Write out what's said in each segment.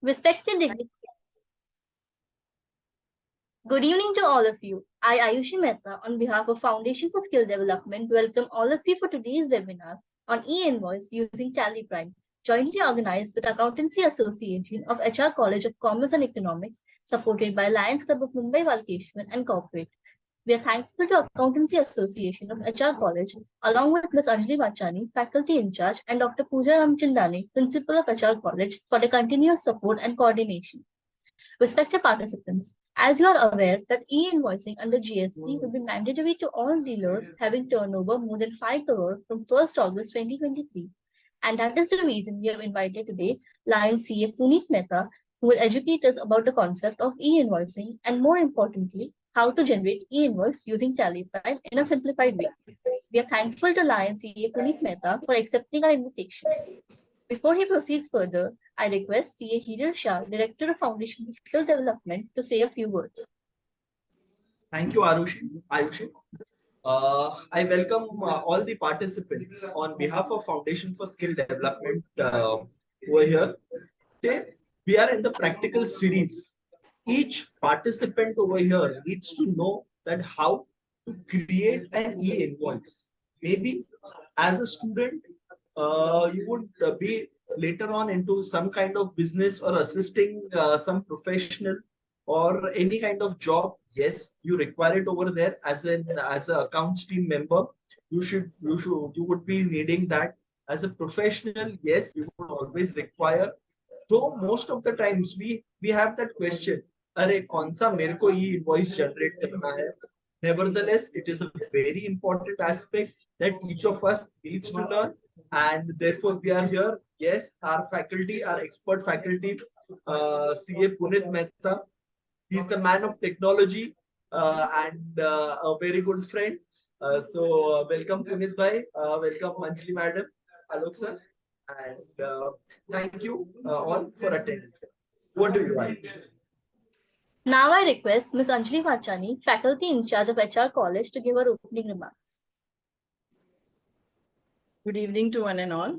Respected dignitaries, good evening to all of you. I, Ayushi Mehta, on behalf of Foundation for Skill Development, welcome all of you for today's webinar on e-invoice using TallyPrime, jointly organized with Accountancy Association of HR College of Commerce and Economics, supported by Lions Club of Mumbai Valkeshwar and Corporate. We are thankful to Accountancy Association of HR College, along with Ms. Anjali Machani, faculty in charge, and Dr. Pooja Ramchandani, principal of HR College, for the continuous support and coordination. Respected participants, as you are aware that e-invoicing under GST will be mandatory to all dealers having turnover more than 5 crore from 1st August 2023. And that is the reason we have invited today Lion CA Puneet Mehta, who will educate us about the concept of e-invoicing and more importantly, how to generate e-invoice using TallyPrime in a simplified way. We are thankful to Lion CA Puneet Mehta for accepting our invitation. Before he proceeds further, I request CA Hiral Shah, Director of Foundation for Skill Development, to say a few words. Thank you, Ayushi. I welcome all the participants on behalf of Foundation for Skill Development over here. Today, we are in the practical series. Each participant over here needs to know that how to create an e-invoice. Maybe as a student, you would be later on into some kind of business or assisting some professional or any kind of job. Yes, you require it over there as an accounts team member. You would be needing that as a professional. Yes, you would always require. Though most of the times we have that question, अरे कौन सा मेरे को ये invoice generate करना है? Nevertheless, it is a very important aspect that each of us needs to learn, and therefore we are here. Yes, our faculty, our expert faculty, CA Punit Mehta, he's the man of technology and a very good friend. Welcome Punit bhai, welcome Anjali madam, Alok sir, and thank you all for attending. What do you like? Now I request Ms. Anjali Machani, faculty in charge of HR College, to give her opening remarks. Good evening to one and all.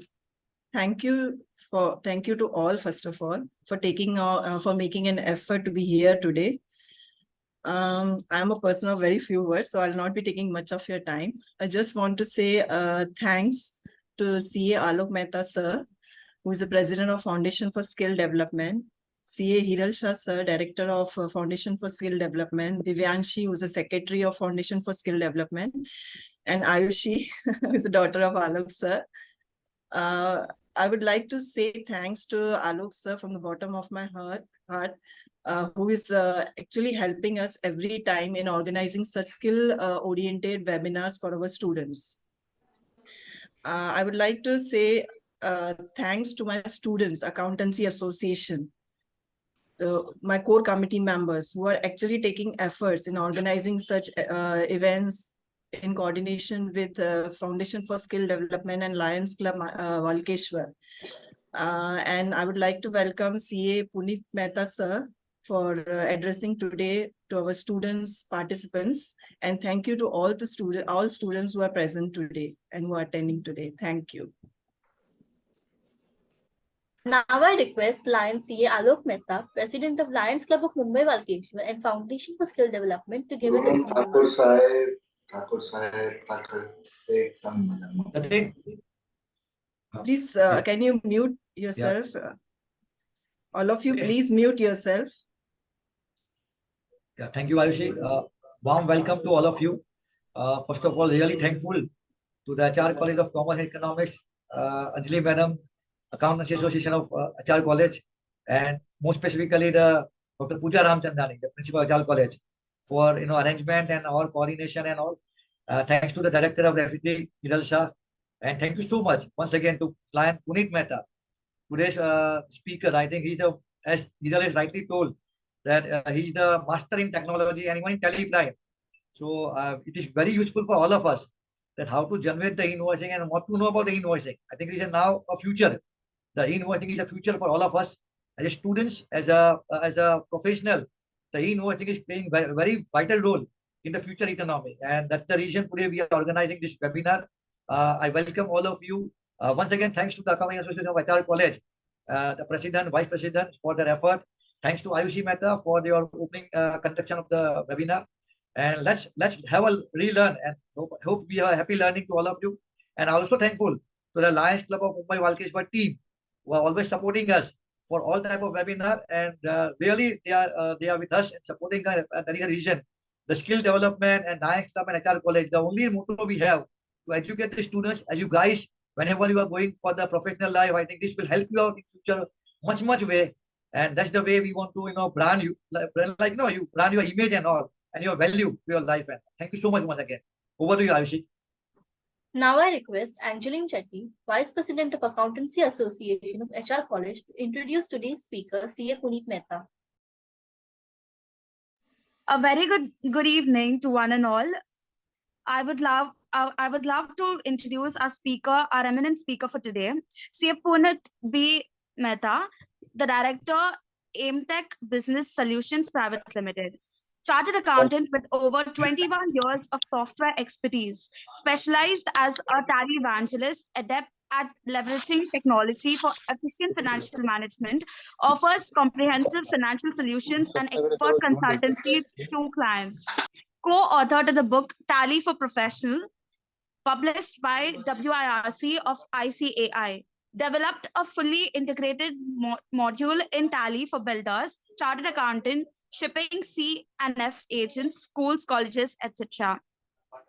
Thank you to all, first of all, for making an effort to be here today. I'm a person of very few words, so I'll not be taking much of your time. I just want to say thanks to CA Alok Mehta sir, who is the president of Foundation for Skill Development, CA Hiral Shah sir, director of Foundation for Skill Development, Divyanshi, who is the secretary of Foundation for Skill Development, and Ayushi, who is the daughter of Alok sir. I would like to say thanks to Alok sir from the bottom of my heart, who is actually helping us every time in organizing such skill-oriented webinars for our students. I would like to say thanks to my students, Accountancy Association, my core committee members who are actually taking efforts in organizing such events in coordination with Foundation for Skill Development and Lions Club Valkeshwar. And I would like to welcome CA Puneet Mehta sir for addressing today to our students, participants, and thank you to all students who are present today and who are attending today. Thank you. Now I request Lions CA Alok Mehta, President of Lions Club of Mumbai Valkeshwar and Foundation for Skill Development, to give us a Please, can you mute yourself? Yeah. All of you, please mute yourself. Yeah, thank you, Ayushi. Warm welcome to all of you. First of all, really thankful to the HR College of Commerce and Economics, Anjali Madam, Accountancy Association of HR College, and more specifically the Dr. Pooja Ramchandani, the principal of HR College, for arrangement and all coordination and all. Thanks to the director of the FET, Hiral Shah, and thank you so much once again to client Puneet Mehta, today's speaker. I think as Hiral has rightly told, that he's the master in technology and even in TallyPrime. So it is very useful for all of us that how to generate the invoicing and what to know about the invoicing. I think it is now a future. The invoicing is a future for all of us as students, as a professional. The invoicing is playing very, very vital role in the future economy, and that's the reason today we are organizing this webinar. I welcome all of you. Once again, thanks to the Accounting Association of HR College the president, vice president for their effort. Thanks to Ayushi Mehta for your opening conduction of the webinar. And let's have a relearn, and hope we are happy learning to all of you. And also thankful to the Lions Club of Mumbai Walkeshwar team who are always supporting us for all type of webinar, and really they are with us and supporting us. That is the reason the skill development and Lions Club and HR College, the only motto we have to educate the students as you guys whenever you are going for the professional life. I think this will help you out in future much way, and that's the way we want to brand you, like you brand your image and all and your value to your life. And thank you so much once again. Over to you, Ayushi. Now I request Angeline Chetty, Vice President of Accountancy Association of HR College, to introduce today's speaker, CA Puneet Mehta. A very good evening to one and all. I would love to introduce our speaker, our eminent speaker for today, CA Puneet B. Mehta, the Director, AIMTech Business Solutions Private Limited. Chartered accountant with over 21 years of software expertise, specialized as a tally evangelist, adept at leveraging technology for efficient financial management, offers comprehensive financial solutions and expert consultancy to clients. Co-authored of the book Tally for Professional, published by WIRC of ICAI. Developed a fully integrated module in Tally for builders, chartered accountant, shipping C and F agents, schools, colleges, etc.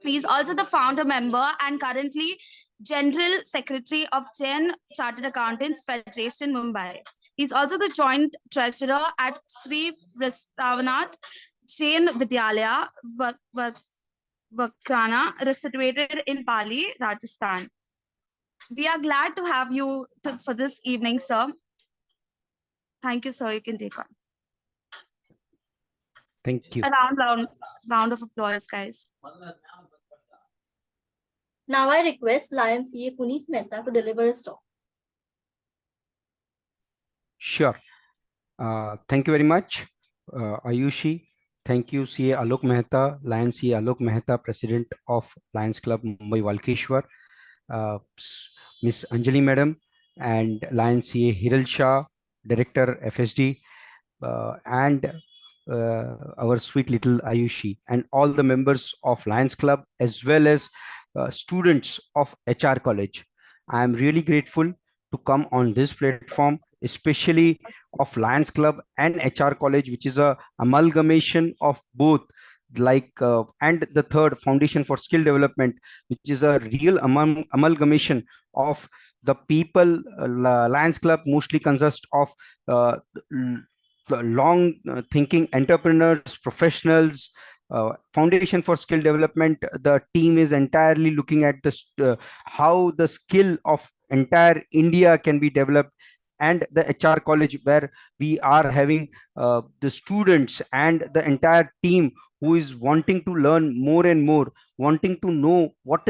He is also the founder member and currently General Secretary of Jain Chartered Accountants Federation, Mumbai. He is also the Joint Treasurer at Sri Prastavanath Jain Vidyalaya, Vakrana, situated in Pali, Rajasthan. We are glad to have you for this evening, sir. Thank you, sir. You can take on. Thank you. A round of applause, guys. Now I request Lion CA Puneet Mehta to deliver his talk. Sure. Thank you very much, Ayushi. Thank you, CA Alok Mehta, Lion CA Alok Mehta, President of Lions Club Mumbai Walkeshwar, Miss Anjali Madam, and Lion CA Hiral Shah, Director FSD, and our sweet little Ayushi, and all the members of Lions Club as well as students of HR College. I am really grateful to come on this platform, especially of Lions Club and HR College, which is a amalgamation of both, and the third, Foundation for Skill Development, which is a real amalgamation of the people. Lions Club mostly consists of long thinking entrepreneurs, professionals. Foundation for Skill Development, the team is entirely looking at this, how the skill of entire India can be developed, and the HR College, where we are having the students and the entire team who is wanting to learn more and more, wanting to know what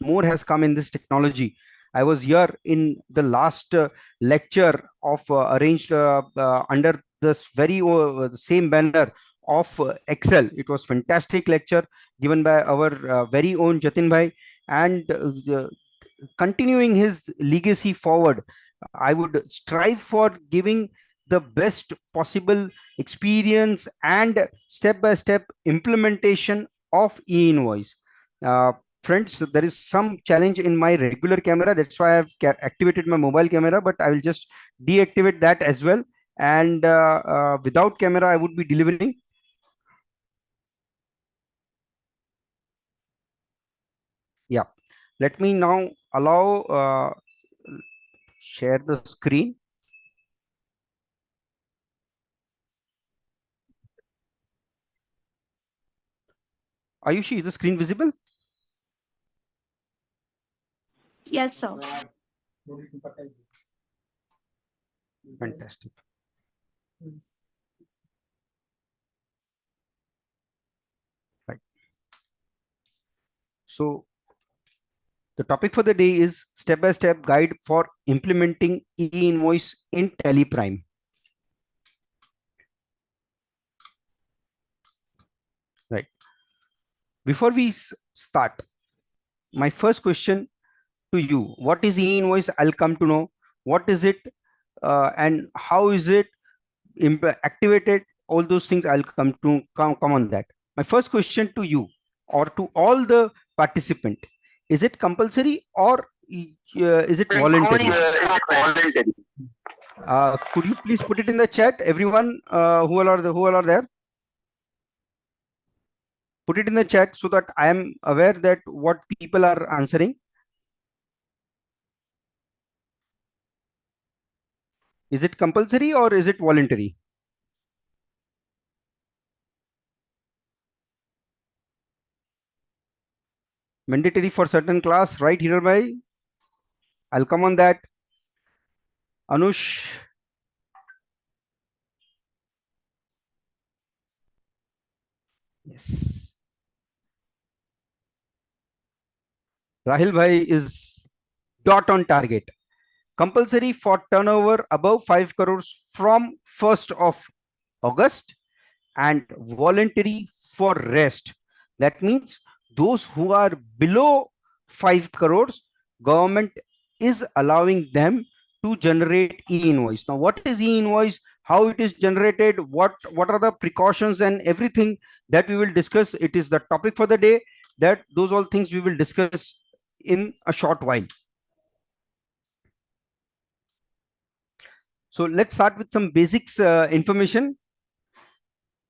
more has come in this technology. I was here in the last lecture of arranged under this very same banner of Excel. It was fantastic lecture given by our very own Jatin Bhai, and continuing his legacy forward, I would strive for giving the best possible experience and step-by-step implementation of e-invoice. Friends, there is some challenge in my regular camera. That's why I've activated my mobile camera, but I will just deactivate that as well. And without camera, I would be delivering. Yeah, let me now allow share the screen. Ayushi, is the screen visible? Yes, sir. Fantastic. Right. So the topic for the day is step-by-step guide for implementing e-invoice in TallyPrime. Right. Before we start, my first question to you: what is e-invoice? I'll come to know. what is it, and how is it activated? All those things I'll come on that. My first question to you or to all the participant: is it compulsory or is it voluntary? Could you please put it in the chat, everyone, who all are there? Put it in the chat so that I am aware that what people are answering. Is it compulsory or is it voluntary? Mandatory for certain class, right, Hiral? I'll come on that. Anush. Yes. Rahil Bhai is dot on target. Compulsory for turnover above 5 crores from 1st of August and voluntary for rest. That means those who are below 5 crores, government is allowing them to generate e-invoice. Now, what is e-invoice? How it is generated? What are the precautions and everything that we will discuss? It is the topic for the day. That those all things we will discuss in a short while. So let's start with some basics information.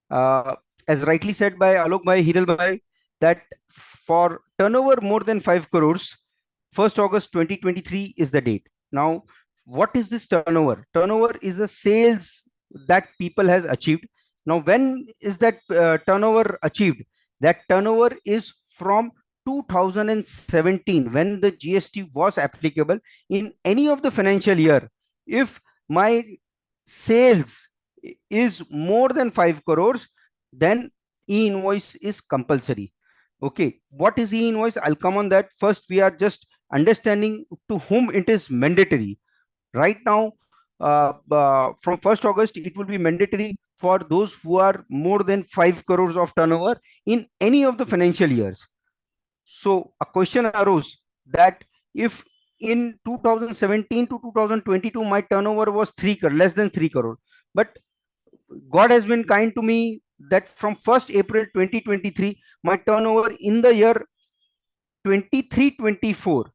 As rightly said by Alok Bhai, Hiral Bhai, that for turnover more than 5 crores, 1st August 2023 is the date. Now, what is this turnover? Turnover is the sales that people has achieved. Now, when is that turnover achieved? That turnover is from 2017, when the GST was applicable. In any of the financial year, if my sales is more than 5 crores, then e-invoice is compulsory. Okay, what is e-invoice? I'll come on that. First, we are just understanding to whom it is mandatory. Right now, from 1st August, it will be mandatory for those who are more than 5 crores of turnover in any of the financial years. So a question arose that if in 2017 to 2022, my turnover was less than 3 crore, but God has been kind to me that from 1st April 2023, my turnover in the year 23-24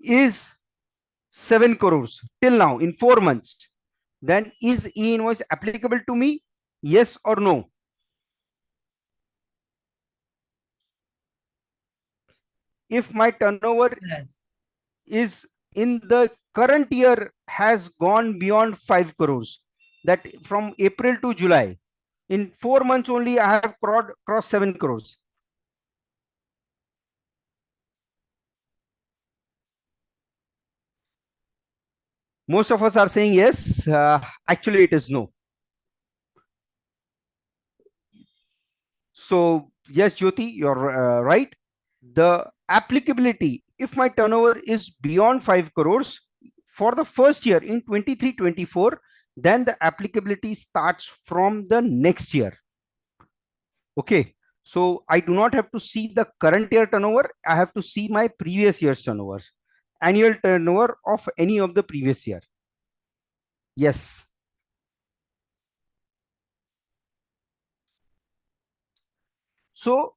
is 7 crores till now in 4 months. Then is e-invoice applicable to me? Yes or no? If my turnover is in the current year has gone beyond 5 crores, that from April to July, in 4 months only I have crossed 7 crores. Most of us are saying yes. Actually, it is no. So yes, Jyoti, you're right. The applicability, if my turnover is beyond 5 crores for the first year in 23-24, then the applicability starts from the next year. Okay, so I do not have to see the current year turnover. I have to see my previous year's turnover, annual turnover of any of the previous year. Yes. So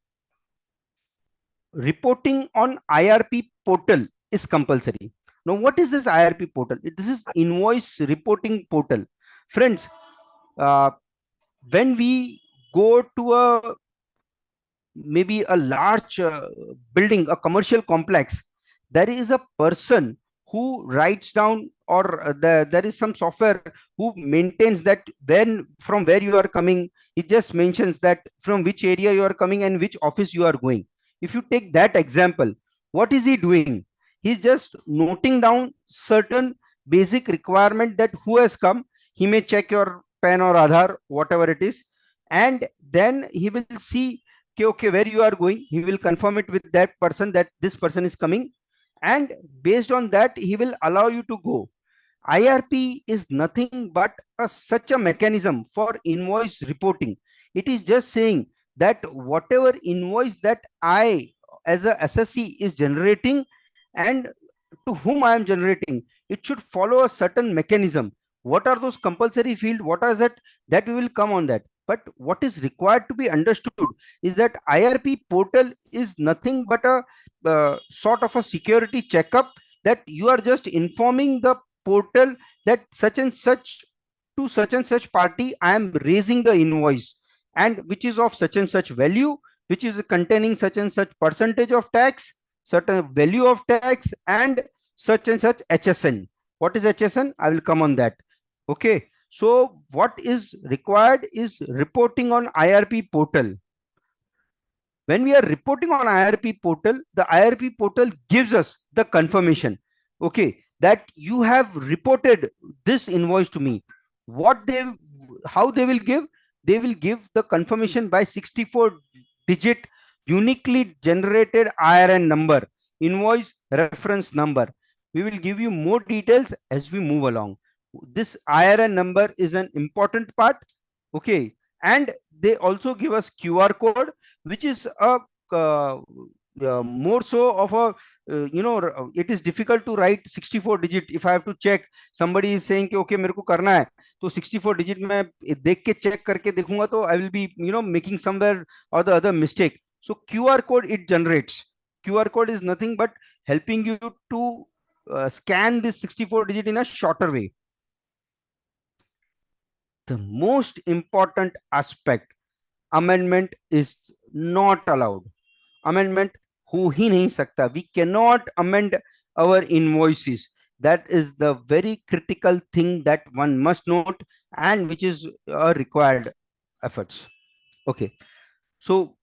reporting on IRP portal is compulsory. Now, what is this IRP portal? This is invoice reporting portal. Friends, when we go to a maybe a large building, a commercial complex, there is a person who writes down, or there is some software who maintains that from where you are coming. It just mentions that from which area you are coming and which office you are going. If you take that example, what is he doing? He's just noting down certain basic requirement that who has come. He may check your PAN or Aadhaar, whatever it is, and then he will see, okay, where you are going. He will confirm it with that person that this person is coming, and based on that he will allow you to go. IRP is nothing but such a mechanism for invoice reporting. It is just saying that whatever invoice that I as a SSC is generating and to whom I am generating, it should follow a certain mechanism. What are those compulsory field? What is that we will come on that. But what is required to be understood is that IRP portal is nothing but a sort of a security checkup, that you are just informing the portal that such and such, to such and such party I am raising the invoice, and which is of such and such value, which is containing such and such percentage of tax, certain value of tax, and such HSN. What is HSN? I will come on that. Okay. So what is required is reporting on IRP portal. When we are reporting on IRP portal, the IRP portal gives us the confirmation, okay, that you have reported this invoice to me. How they will give? They will give the confirmation by 64-digit uniquely generated IRN number, invoice reference number. We will give you more details as we move along. This IRN number is an important part, okay, and they also give us QR code, which is a more so of a it is difficult to write 64 digit. If I have to check, somebody is saying कि okay मेरे को करना है, तो 64 digit मैं देख के check करके देखूंगा, तो I will be making somewhere or the other mistake. So QR code it generates. QR code is nothing but helping you to scan this 64 digit in a shorter way. The most important aspect, amendment is not allowed. Amendment हो ही नहीं सकता. We cannot amend our invoices. That is the very critical thing that one must note, and which is required efforts. Okay. So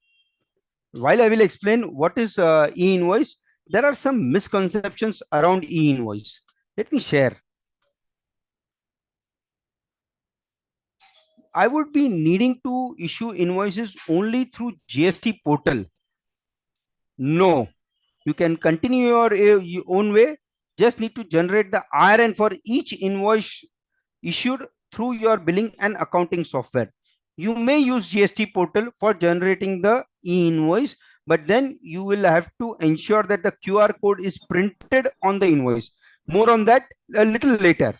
while I will explain what is e-invoice, there are some misconceptions around e-invoice. Let me share. I would be needing to issue invoices only through GST portal. No, you can continue your own way. Just need to generate the IRN for each invoice issued through your billing and accounting software. You may use GST portal for generating the e-invoice, but then you will have to ensure that the QR code is printed on the invoice. More on that a little later.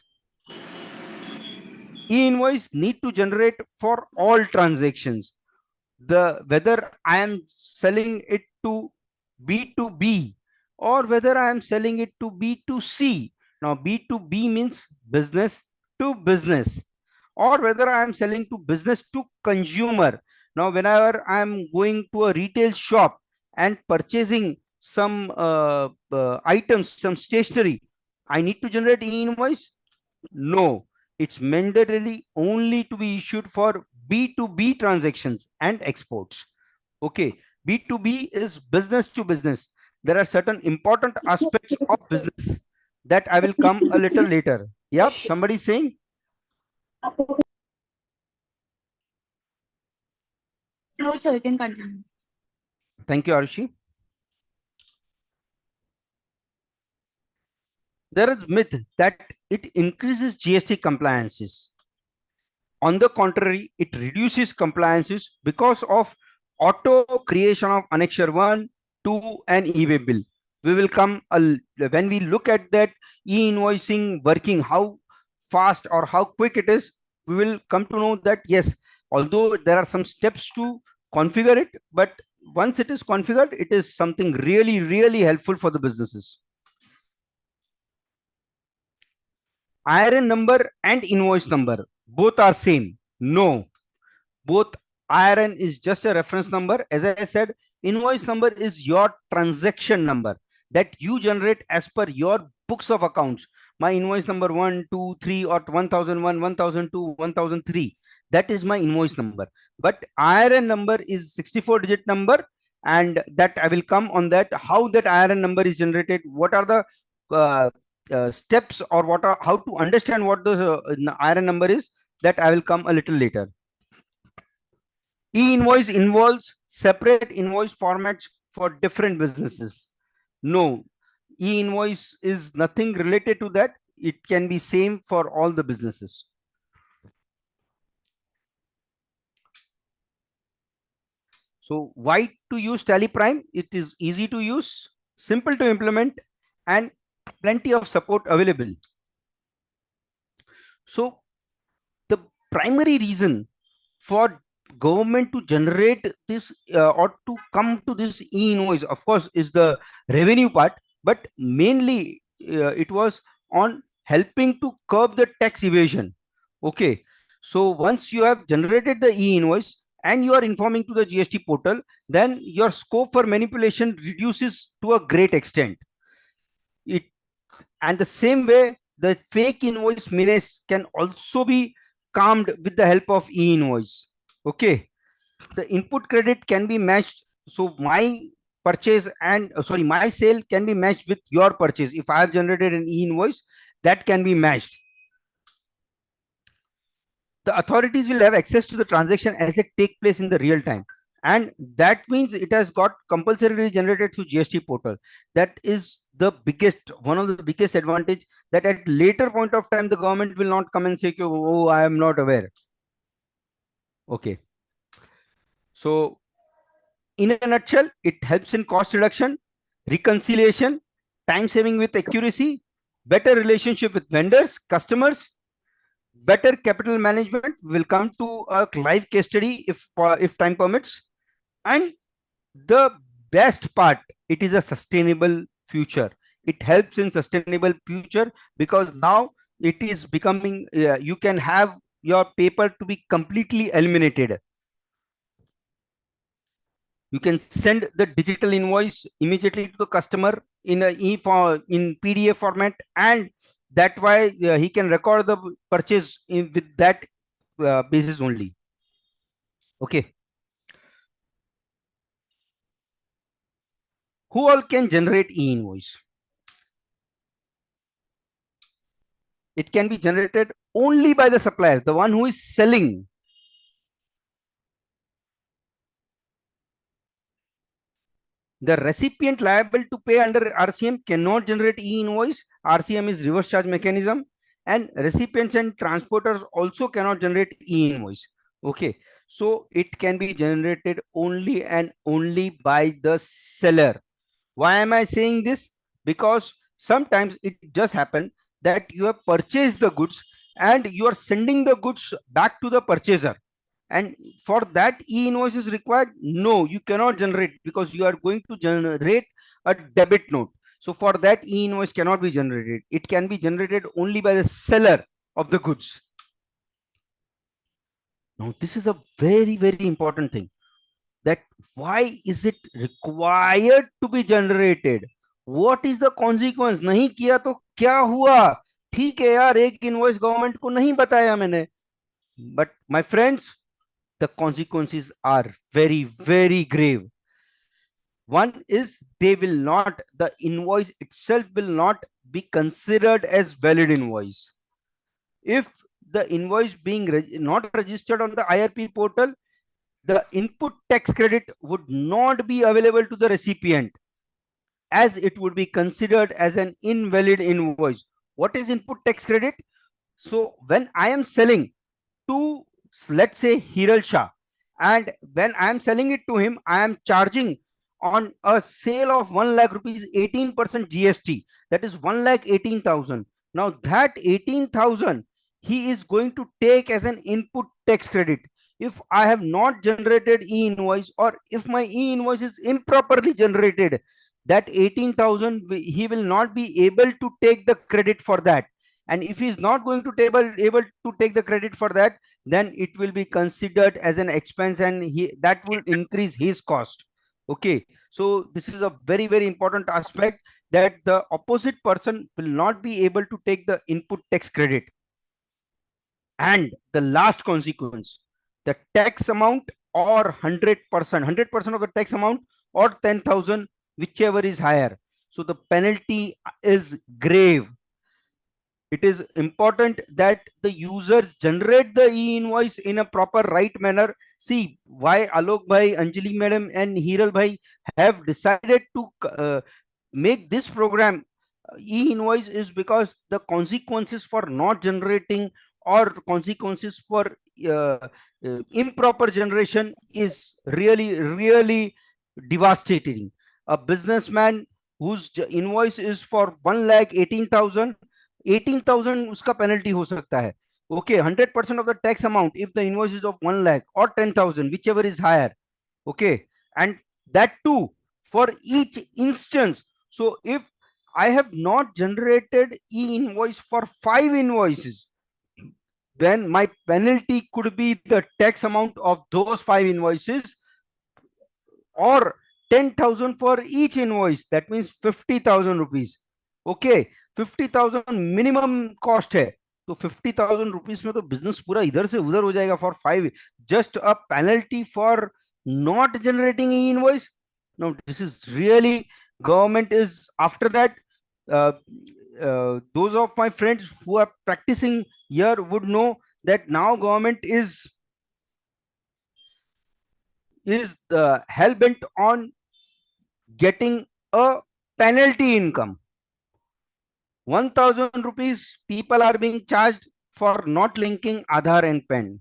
E-invoice need to generate for all transactions. Whether I am selling it to B2B or whether I am selling it to B2C. Now B2B means business to business, or whether I am selling to business to consumer. Now whenever I am going to a retail shop and purchasing some items, some stationery, I need to generate e-invoice? No, it's mandatorily only to be issued for B2B transactions and exports. Okay, B2B is business to business. There are certain important aspects of business that I will come a little later. Yep, somebody saying? No, sir, you can continue. Thank you, Arushi. There is myth that it increases GST compliances. On the contrary, it reduces compliances because of auto creation of Annexure 1, 2 and e-way bill. We will come when we look at that e-invoicing working, how fast or how quick it is, we will come to know that yes, although there are some steps to configure it, but once it is configured, it is something really, really helpful for the businesses. IRN number and invoice number, both are same. No, both IRN is just a reference number. As I said, invoice number is your transaction number that you generate as per your books of accounts. My invoice number 1, 2, 3 or 1001, 1002, 1003. That is my invoice number. But IRN number is 64-digit number, and that I will come on that, how that IRN number is generated, what are the steps, or how to understand what the IRN number is, that I will come a little later. E-invoice involves separate invoice formats for different businesses. No, e-invoice is nothing related to that. It can be same for all the businesses. So why to use TallyPrime? It is easy to use, simple to implement, and plenty of support available. So the primary reason for government to generate this or to come to this e-invoice, of course, is the revenue part, but mainly it was on helping to curb the tax evasion. Okay, so once you have generated the e-invoice and you are informing to the GST portal, then your scope for manipulation reduces to a great extent. It and the same way, the fake invoice menace can also be calmed with the help of e-invoice. Okay, the input credit can be matched. So my purchase and sorry, my sale can be matched with your purchase. If I have generated an e-invoice, that can be matched. The authorities will have access to the transaction as they take place in the real time, and that means it has got compulsorily generated through GST portal. That is the biggest, one of the biggest advantage, that at later point of time the government will not come and say, oh, I am not aware. Okay, so in a nutshell, it helps in cost reduction, reconciliation, time saving with accuracy, better relationship with vendors, customers, better capital management. Will come to a live case study if time permits. And the best part, it is a sustainable future. It helps in sustainable future because now it is becoming, you can have your paper to be completely eliminated. You can send the digital invoice immediately to the customer in in PDF format, and that way he can record the purchase with that basis only. Okay, who all can generate e-invoice? It can be generated only by the supplier, the one who is selling. The recipient liable to pay under RCM cannot generate e-invoice. RCM is reverse charge mechanism, and recipients and transporters also cannot generate e-invoice. Okay, so it can be generated only and only by the seller. Why am I saying this? Because sometimes it just happens that you have purchased the goods and you are sending the goods back to the purchaser, and for that e-invoice is required. No, you cannot generate because you are going to generate a debit note. So for that, e-invoice cannot be generated. It can be generated only by the seller of the goods. Now this is a very, very important thing, that why is it required to be generated? What is the consequence? नहीं किया तो क्या हुआ? ठीक है यार, एक invoice government को नहीं बताया मैंने, but my friends, the consequences are very, very grave. One is, the invoice itself will not be considered as valid invoice. If the invoice being not registered on the IRP portal, the input tax credit would not be available to the recipient, as it would be considered as an invalid invoice. What is input tax credit? So when I am selling to, let's say, Hiral Shah, and when I am selling it to him, I am charging on a sale of 1 lakh rupees 18% GST, that is 1,18,000. Now that 18,000 he is going to take as an input tax credit. If I have not generated e-invoice, or if my e-invoice is improperly generated, that 18,000 he will not be able to take the credit for that. And if he is not going to able to take the credit for that, then it will be considered as an expense, and that will increase his cost. Okay, so this is a very, very important aspect, that the opposite person will not be able to take the input tax credit. And the last consequence, the tax amount, or 100% of the tax amount, or 10,000, whichever is higher. So the penalty is grave. It is important that the users generate the e-invoice in a proper right manner. See why Alok Bhai, Anjali Madam and Hiral Bhai have decided to make this program e-invoice, is because the consequences for not generating, or consequences for improper generation, is really, really devastating. A businessman whose invoice is for 1,18,000, 18,000 उसका penalty हो सकता है. Okay, 100% of the tax amount if the invoice is of 1 lakh or 10,000, whichever is higher. Okay, and that too for each instance. So if I have not generated e-invoice for 5 invoices, then my penalty could be the tax amount of those 5 invoices, or 10,000 for each invoice. That means 50,000 rupees. Okay, 50,000 minimum cost है. तो 50,000 rupees में तो business पूरा इधर से उधर हो जाएगा for 5. Just a penalty for not generating e-invoice. No, this is really, government is after that. Those of my friends who are practicing here would know that now government is hell bent on getting a penalty income. 1,000 rupees people are being charged for not linking Aadhaar and PAN.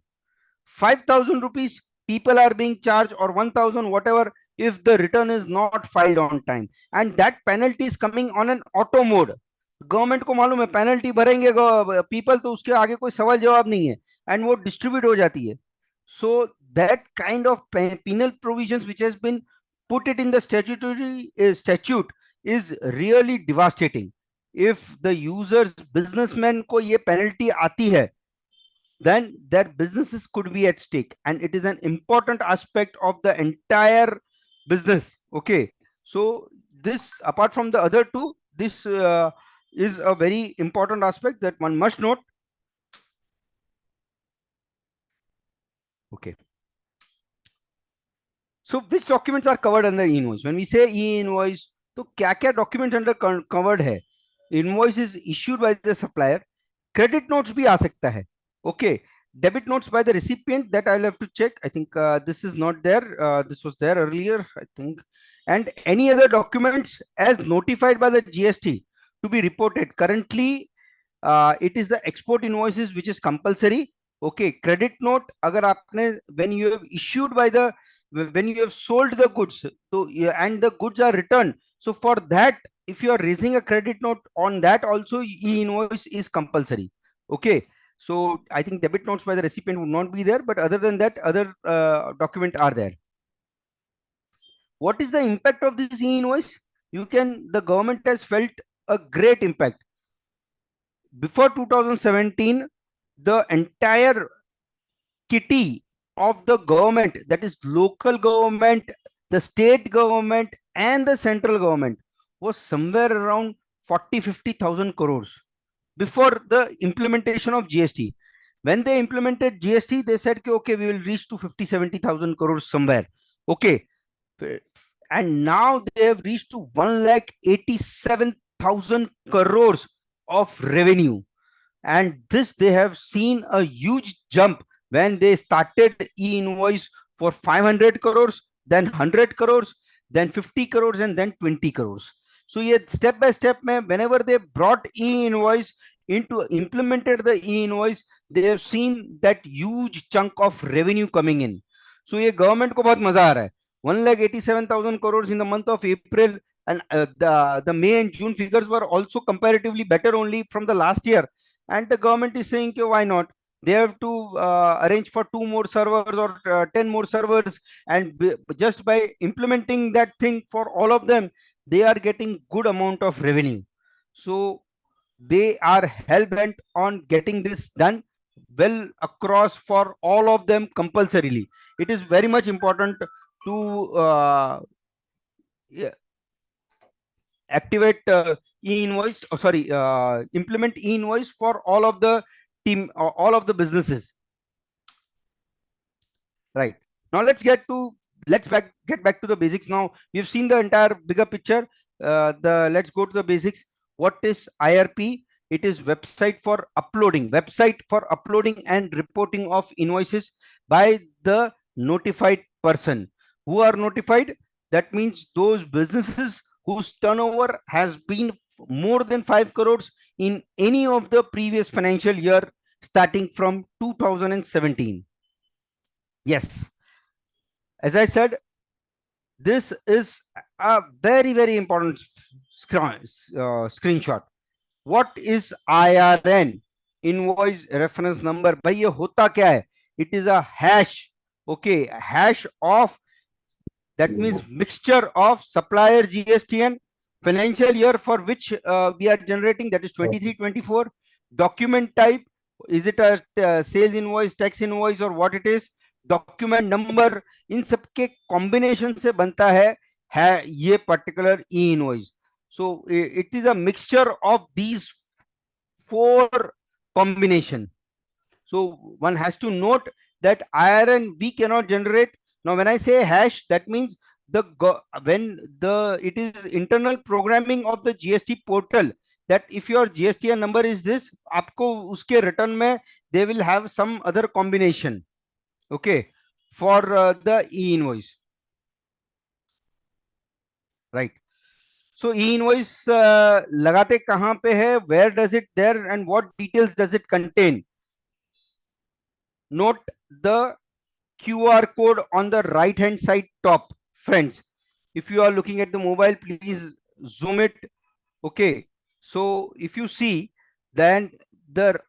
5,000 rupees people are being charged, or 1,000 whatever, if the return is not filed on time, and that penalty is coming on an auto mode. Government को मालूम है penalty भरेंगे people, तो उसके आगे कोई सवाल जवाब नहीं है, एंड वो डिस्ट्रीब्यूट हो जाती है. So that kind of penal provisions which has been put it in the statutory statute is really devastating. If the users, businessmen को ये penalty आती है, then their businesses could be at stake, and it is an important aspect of the entire business. Okay, so this, apart from the other two, this is a very important aspect that one must note. Okay, so which documents are covered under e-invoice? When we say e-invoice, तो क्या-क्या documents under covered है? Invoice is issued by the supplier. Credit notes भी आ सकता है. Okay, debit notes by the recipient, that I'll have to check. I think this is not there. This was there earlier, I think. And any other documents as notified by the GST to be reported. Currently, it is the export invoices which is compulsory. Okay, credit note, agar aapne, when you have issued by the, when you have sold the goods, so and the goods are returned, so for that, if you are raising a credit note on that also, e-invoice is compulsory. Okay, so I think debit notes by the recipient would not be there, but other than that, other document are there. What is the impact of this e-invoice? The government has felt a great impact. Before 2017, the entire kitty of the government, that is local government, the state government and the central government, was somewhere around 40-50,000 crores before the implementation of GST. When they implemented GST, they said, okay, we will reach to 50-70,000 crores somewhere. Okay, and now they have reached to 1,87,000 crores of revenue, and this they have seen a huge jump when they started e-invoice for 500 crores, then 100 crores, then 50 crores, and then 20 crores. So yeah, step by step, whenever they brought e-invoice into, implemented the e-invoice, they have seen that huge chunk of revenue coming in. So yeah, government को बहुत मजा आ रहा है. 1,87,000 crores in the month of April, and the May and June figures were also comparatively better only from the last year. And the government is saying, why not? They have to arrange for 2 more servers or 10 more servers, and just by implementing that thing for all of them, they are getting good amount of revenue. So they are hell bent on getting this done well across for all of them compulsorily. It is very much important to activate e-invoice, implement e-invoice for all of the team, all of the businesses. Right, now let's get back to the basics. Now we've seen the entire bigger picture. Let's go to the basics. What is IRP? It is website for uploading and reporting of invoices by the notified person. Who are notified? That means those businesses whose turnover has been more than 5 crores in any of the previous financial year starting from 2017. Yes, as I said, this is a very, very important screenshot. What is IRN? Invoice reference number. भाई ये होता क्या है? It is a hash, okay, hash of, that means mixture of supplier GST and financial year for which we are generating, that is 23-24. Document type, is it a sales invoice, tax invoice, or what it is? Document number, इन सबके combination से बनता है ये particular E invoice. So it is a mixture of these four combination. So one has to note that IRN we cannot generate. Now when I say hash, that means when it is internal programming of the GST portal, that if your GSTN number is this, आपको उसके return में they will have some other combination, okay, for the e-invoice, right? So e-invoice लगाते कहाँ पे है, where does it there, and what details does it contain? Note the QR code on the right hand side top, friends. If you are looking at the mobile, please zoom it. Okay, so if you see, then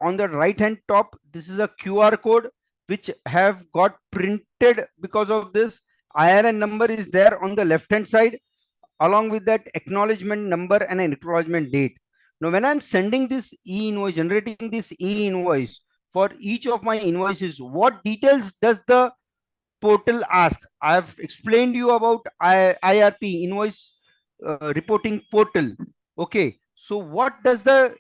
on the right hand top, this is a QR code which have got printed. Because of this, IRN number is there on the left hand side, along with that acknowledgement number and an acknowledgement date. Now when I'm sending this e-invoice, generating this e-invoice for each of my invoices, what details does the portal ask? I have explained you about IRP, invoice reporting portal. Okay, so what does the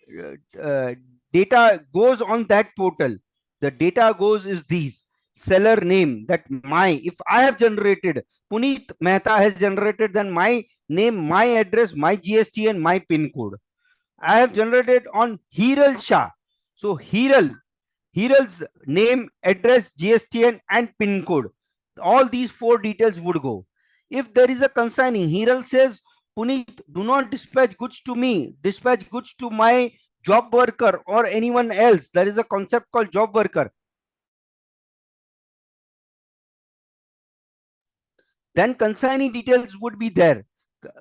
data goes on that portal? The data goes is these: seller name, that if I have generated, Puneet Mehta has generated, then my name, my address, my GST and my pin code. I have generated on Hiral Shah. So Hiral's name, address, GSTN and pin code. All these four details would go. If there is a consignee, Hiral says, Puneet, do not dispatch goods to me, dispatch goods to my job worker or anyone else. There is a concept called job worker. Then consignee details would be there.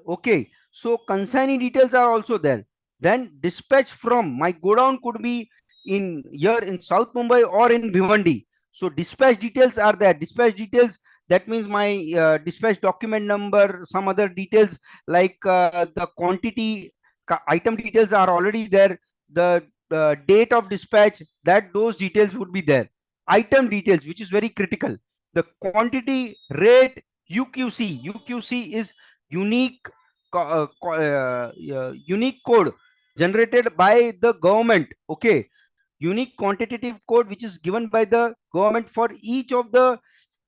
Okay, so consignee details are also there. Then dispatch from, my godown could be in here in South Mumbai or in Bhiwandi. So dispatch details are there. Dispatch details, that means my dispatch document number, some other details like the quantity, item details are already there. The date of dispatch, that those details would be there. Item details, which is very critical. The quantity, rate, UQC is unique unique code generated by the government. Okay, unique quantitative code which is given by the government for each of the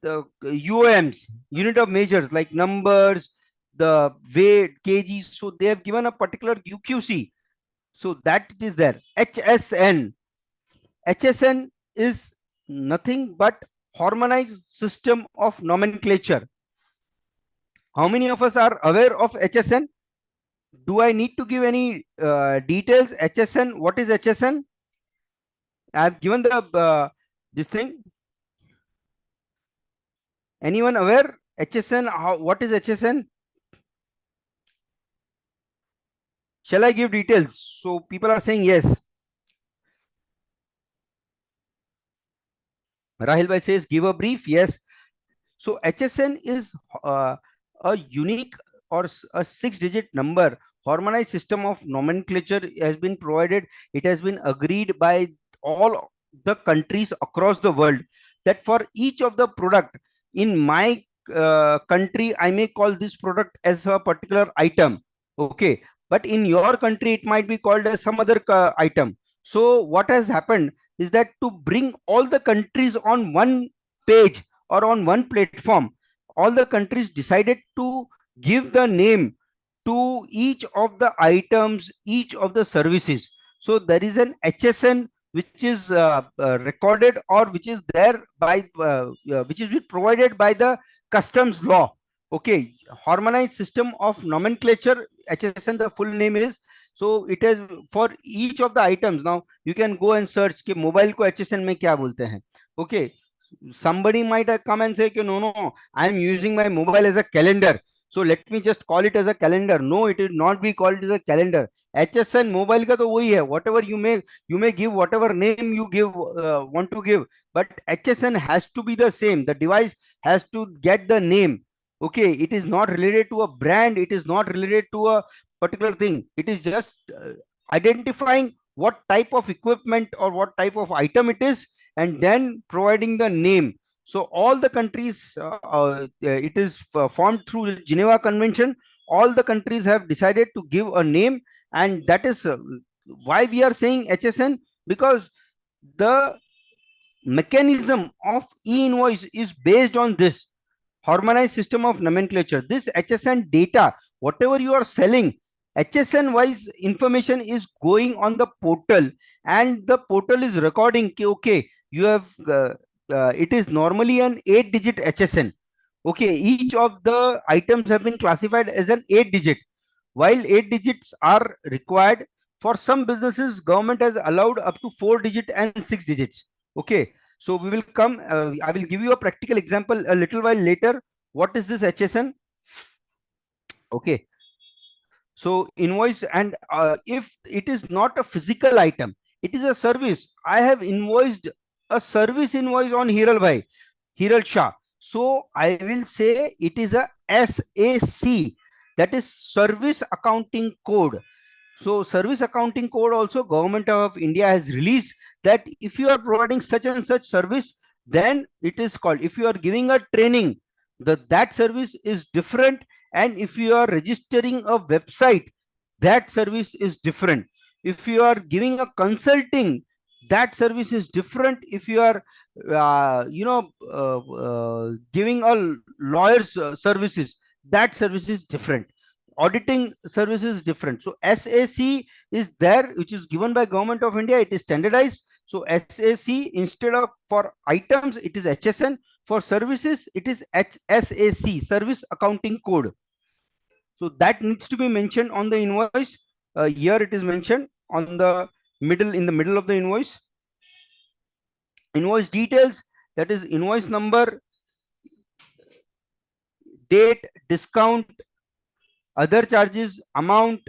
UOMs, unit of measures, like numbers, the weight, kgs. So they have given a particular UQC, so that it is there. HSN is nothing but harmonized system of nomenclature. How many of us are aware of HSN? Do I need to give any details? HSN, what is HSN? I have given the this thing. Anyone aware? HSN, what is HSN? Shall I give details? So people are saying yes. Rahil Bhai says give a brief. Yes. So HSN is a unique or a 6-digit number. Harmonized system of nomenclature has been provided. It has been agreed by all the countries across the world that for each of the product in my country, I may call this product as a particular item. Okay, but in your country, it might be called as some other item. So what has happened is that to bring all the countries on one page or on one platform, all the countries decided to give the name to each of the items, each of the services. So there is an HSN which is recorded or which is there by which is provided by the customs law. Okay, harmonized system of nomenclature, HSN, the full name is. So it is for each of the items. Now you can go and search कि mobile को HSN में क्या बोलते हैं. Okay, somebody might come and say no, I am using my mobile as a calendar, so let me just call it as a calendar. No, it will not be called as a calendar. HSN mobile का तो वही है, whatever you may give whatever name you give want to give, but HSN has to be the same. The device has to get the name. Okay, it is not related to a brand, it is not related to a particular thing. It is just identifying what type of equipment or what type of item it is, and then providing the name. So all the countries, it is formed through Geneva Convention. All the countries have decided to give a name, and that is why we are saying HSN, because the mechanism of e-invoice is based on this harmonized system of nomenclature. This HSN data, whatever you are selling, HSN wise information is going on the portal, and the portal is recording, okay, you have it is normally an 8-digit HSN. Okay, each of the items have been classified as an 8-digit. While 8 digits are required, for some businesses, government has allowed up to 4-digit and 6 digits. Okay, so we will come, I will give you a practical example a little while later. What is this HSN? Okay, so invoice, and if it is not a physical item, it is a service. I have invoiced a service invoice on Hiral Bhai, Hiral Shah. So I will say it is a SAC, that is Service Accounting Code. So service accounting code also Government of India has released, that if you are providing such and such service, then it is called, if you are giving a training, that service is different, and if you are registering a website, that service is different. If you are giving a consulting, that service is different. If you are giving a lawyer's services, that service is different. Auditing services is different. So SAC is there, which is given by Government of India. It is standardized. So SAC, instead of for items, it is HSN. For services, it is SAC, Service Accounting Code. So that needs to be mentioned on the invoice. Here it is mentioned on the middle, in the middle of the invoice. Invoice details, that is invoice number, date, discount, other charges, amount.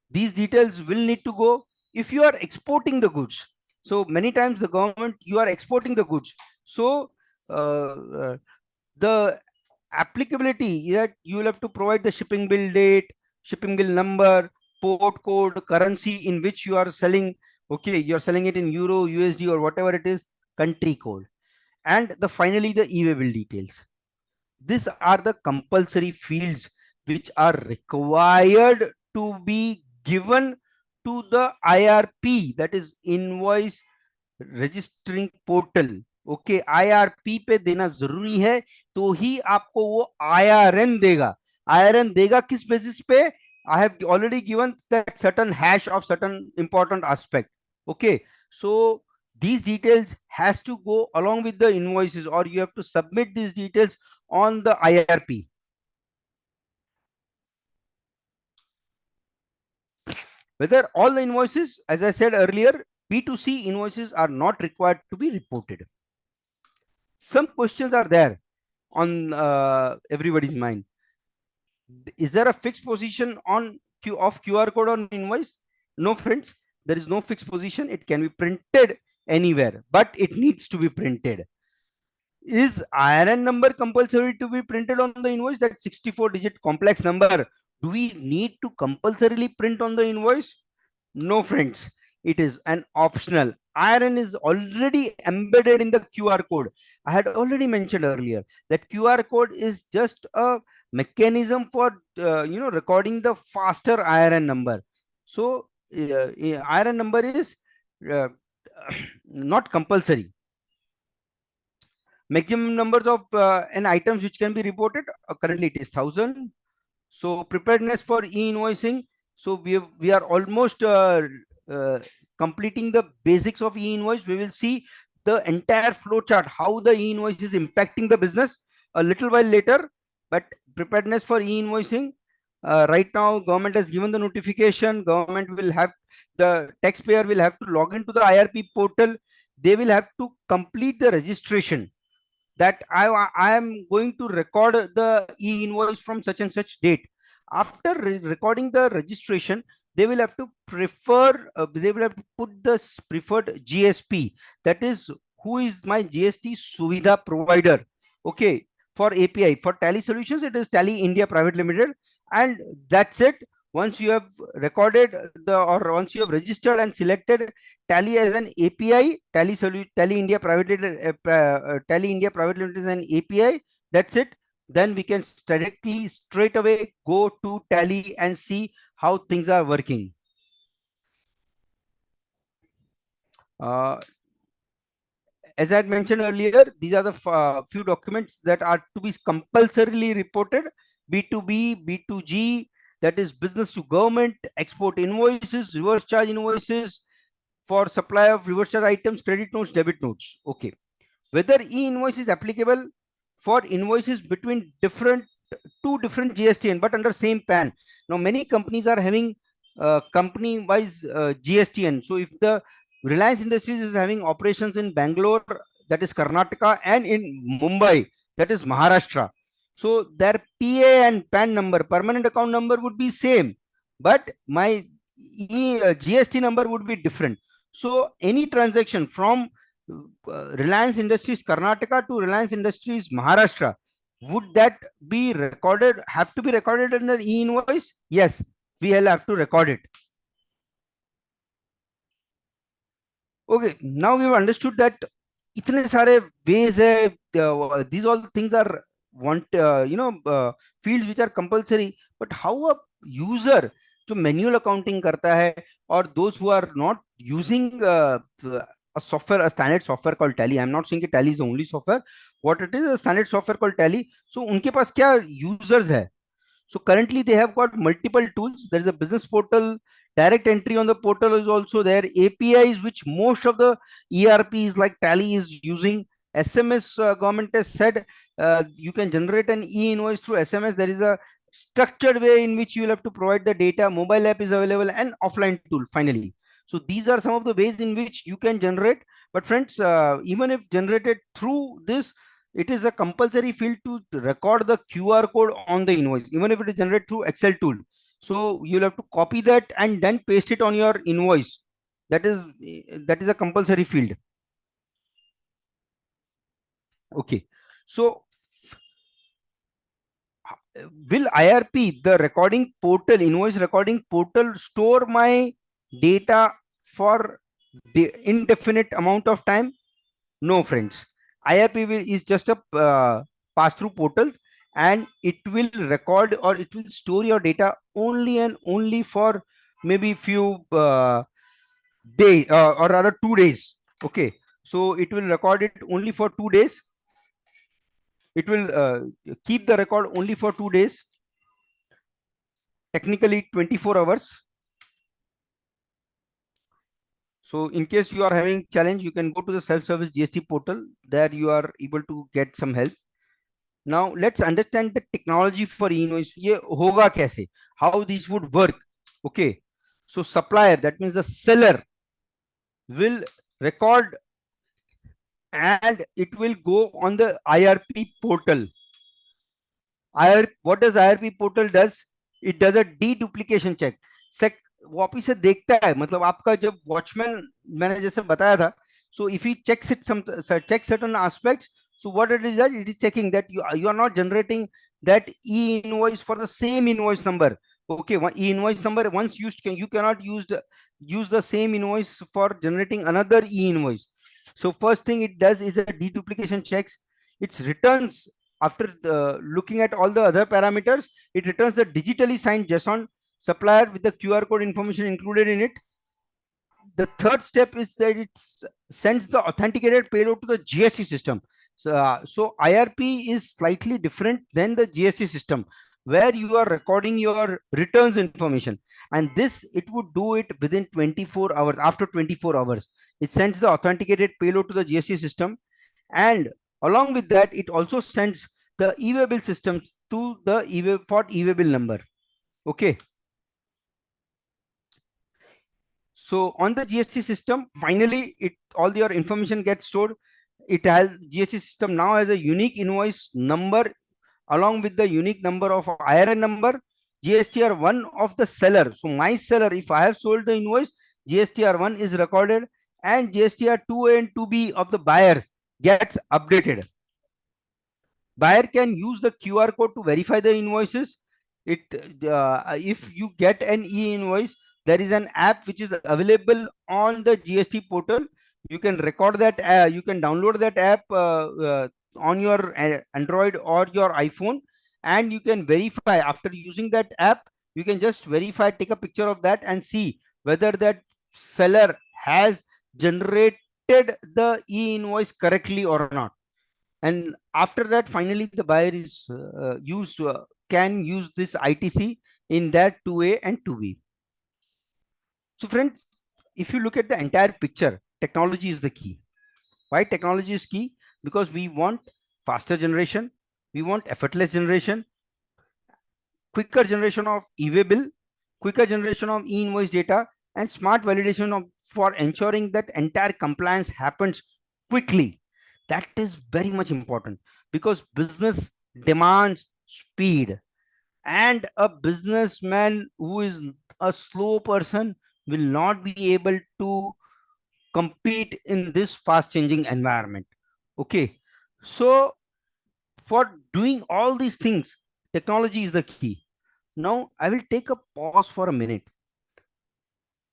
These details will need to go. If you are exporting the goods, so many times the government, you are exporting the goods, so the applicability that you will have to provide the shipping bill date, shipping bill number, port code, currency in which you are selling. Okay, you are selling it in euro, USD, or whatever it is, country code, and finally the e-way bill details. These are the compulsory fields which are required to be given to the IRP, that is invoice registering portal. Okay IRP पे देना जरूरी है, तो ही आपको वो IRN देगा. IRN देगा किस बेसिस पे? I have already given that certain hash of certain important aspect. Okay, so these details has to go along with the invoices, or you have to submit these details on the IRP. Whether all the invoices, as I said earlier, B2C invoices are not required to be reported. Some questions are there on everybody's mind. Is there a fixed position on QR code on invoice? No, friends, there is no fixed position. It can be printed anywhere, but it needs to be printed. Is IRN number compulsory to be printed on the invoice? That 64-digit complex number, do we need to compulsorily print on the invoice? No, friends, it is an optional. IRN is already embedded in the QR code. I had already mentioned earlier that QR code is just a mechanism for recording the faster IRN number. So IRN number is not compulsory. Maximum numbers of n items which can be reported, currently it is 1000. So preparedness for e-invoicing. So we are almost completing the basics of e-invoice. We will see the entire flow chart, how the e-invoice is impacting the business a little while later. But preparedness for e-invoicing, right now government has given the notification. Government will have, the taxpayer will have to log into the IRP portal. They will have to complete the registration, that I am going to record the e-invoice from such and such date. After recording the registration, they will have to prefer, they will have to put the preferred GSP. That is, who is my GST Suvidha provider. Okay. For API, for Tally Solutions, it is Tally India Private Limited. And that's it. Once you have recorded or once you have registered and selected Tally as an API, Tally India Private Limited, Tally India Private Limited is an API. That's it. Then we can directly straight away go to Tally and see how things are working. As I had mentioned earlier, these are the few documents that are to be compulsorily reported: B2B, B2G, that is business to government, export invoices, reverse charge invoices, for supply of reverse charge items, credit notes, debit notes. Okay. Whether e-invoice is applicable for invoices between two different GSTN but under same PAN. Now many companies are having company wise GSTN. So if the Reliance Industries is having operations in Bangalore, that is Karnataka, and in Mumbai, that is Maharashtra, so their PA and PAN number, permanent account number, would be same, but my GST number would be different. So any transaction from Reliance Industries Karnataka to Reliance Industries Maharashtra, would that be recorded, have to be recorded in the e-invoice? Yes, we will have to record it. Okay, now we've understood that itne sare ways hai, these all things are fields which are compulsory, but how a user जो manual accounting करता है, or those who are not using a software, a standard software called Tally. I'm not saying that Tally is the only software. What it is, a standard software called Tally. So उनके पास क्या users है? So currently they have got multiple tools. There is a business portal, direct entry on the portal is also there, APIs which most of the ERPs like Tally is using. SMS, government has said you can generate an e-invoice through SMS. There is a structured way in which you will have to provide the data. Mobile app is available, and offline tool finally. So these are some of the ways in which you can generate. But friends, even if generated through this, it is a compulsory field to record the QR code on the invoice, even if it is generated through Excel tool. So you'll have to copy that and then paste it on your invoice. That is a compulsory field. Okay. So will IRP, the recording portal, invoice recording portal, store my data for the indefinite amount of time? No, friends. IRP is just a pass-through portal, and it will record or it will store your data only and only for maybe few days, or rather 2 days. Okay, so it will record it only for 2 days. It will keep the record only for 2 days. Technically 24 hours. So in case you are having challenge, you can go to the self-service GST portal. There you are able to get some help. Now let's understand the technology for e-invoice. Ye hoga kaise? How this would work? Okay. So supplier, that means the seller, will record and it will go on the IRP portal. What does IRP portal does? It does a deduplication check. वापिस से देखता है, मतलब आपका जब watchman मैंने जैसे बताया था, so if he checks it checks certain aspects, so what it is that it is checking that you are not generating that e-invoice for the same invoice number. Okay, one e-invoice number once used, you cannot use the same invoice for generating another e-invoice. So first thing it does is a deduplication checks. It returns, after looking at all the other parameters, it returns the digitally signed JSON supplier with the QR code information included in it. The third step is that it sends the authenticated payload to the GST system. So IRP is slightly different than the GST system, where you are recording your returns information, and this it would do it within 24 hours. After 24 hours, it sends the authenticated payload to the GST system, and along with that, it also sends the e-way bill systems to the e-way bill number. Okay. So on the GST system, finally, all your information gets stored. It has GST system now has a unique invoice number along with the unique number of IRN number. GSTR1 of the seller. So my seller, if I have sold the invoice, GSTR1 is recorded, and GSTR2A and 2B of the buyer gets updated. Buyer can use the QR code to verify the invoices. If you get an e-invoice, there is an app which is available on the GST portal. You can record that. You can download that app on your Android or your iPhone, and you can verify after using that app. You can just verify, take a picture of that, and see whether that seller has generated the e-invoice correctly or not. And after that, finally the buyer is can use this ITC in that 2A and 2B. So friends, if you look at the entire picture, technology is the key. Why technology is key? Because we want faster generation, we want effortless generation, quicker generation of e-way bill, quicker generation of e-invoice data, and smart validation of for ensuring that entire compliance happens quickly. That is very much important, because business demands speed, and a businessman who is a slow person will not be able to compete in this fast changing environment. Okay, so for doing all these things, technology is the key. Now I will take a pause for a minute.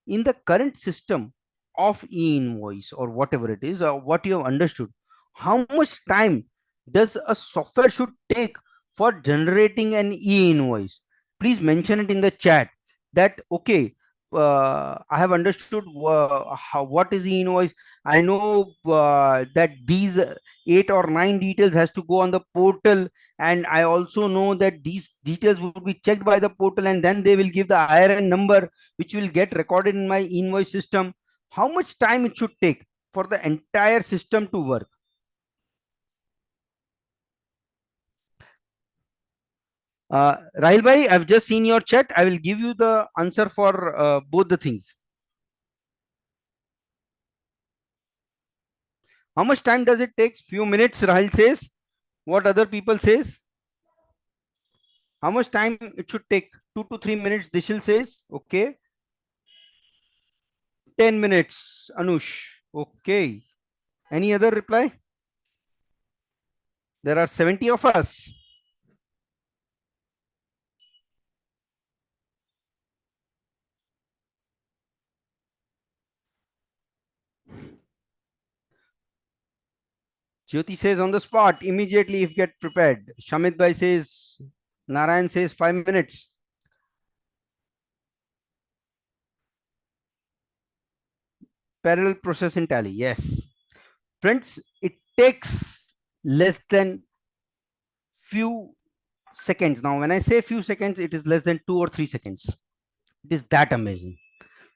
In the current system of e-invoice, or whatever it is, or what you have understood, how much time does a software should take for generating an e-invoice? Please mention it in the chat that, okay, I have understood what is e-invoice. I know that these 8 or 9 details has to go on the portal, and I also know that these details will be checked by the portal, and then they will give the IRN number, which will get recorded in my invoice system. How much time it should take for the entire system to work? Rahil bhai, I've just seen your chat. I will give you the answer for both the things. How much time does it take? Few minutes, Rahil says. What other people says? How much time it should take? 2 to 3 minutes, Dishil says. Okay. 10 minutes, Anush. Okay. Any other reply? There are 70 of us. Jyoti says on the spot, immediately if get prepared. Shamit bhai says, Narayan says 5 minutes. Parallel process in Tally. Yes. Friends, it takes less than few seconds. Now, when I say few seconds, it is less than 2 or 3 seconds. It is that amazing.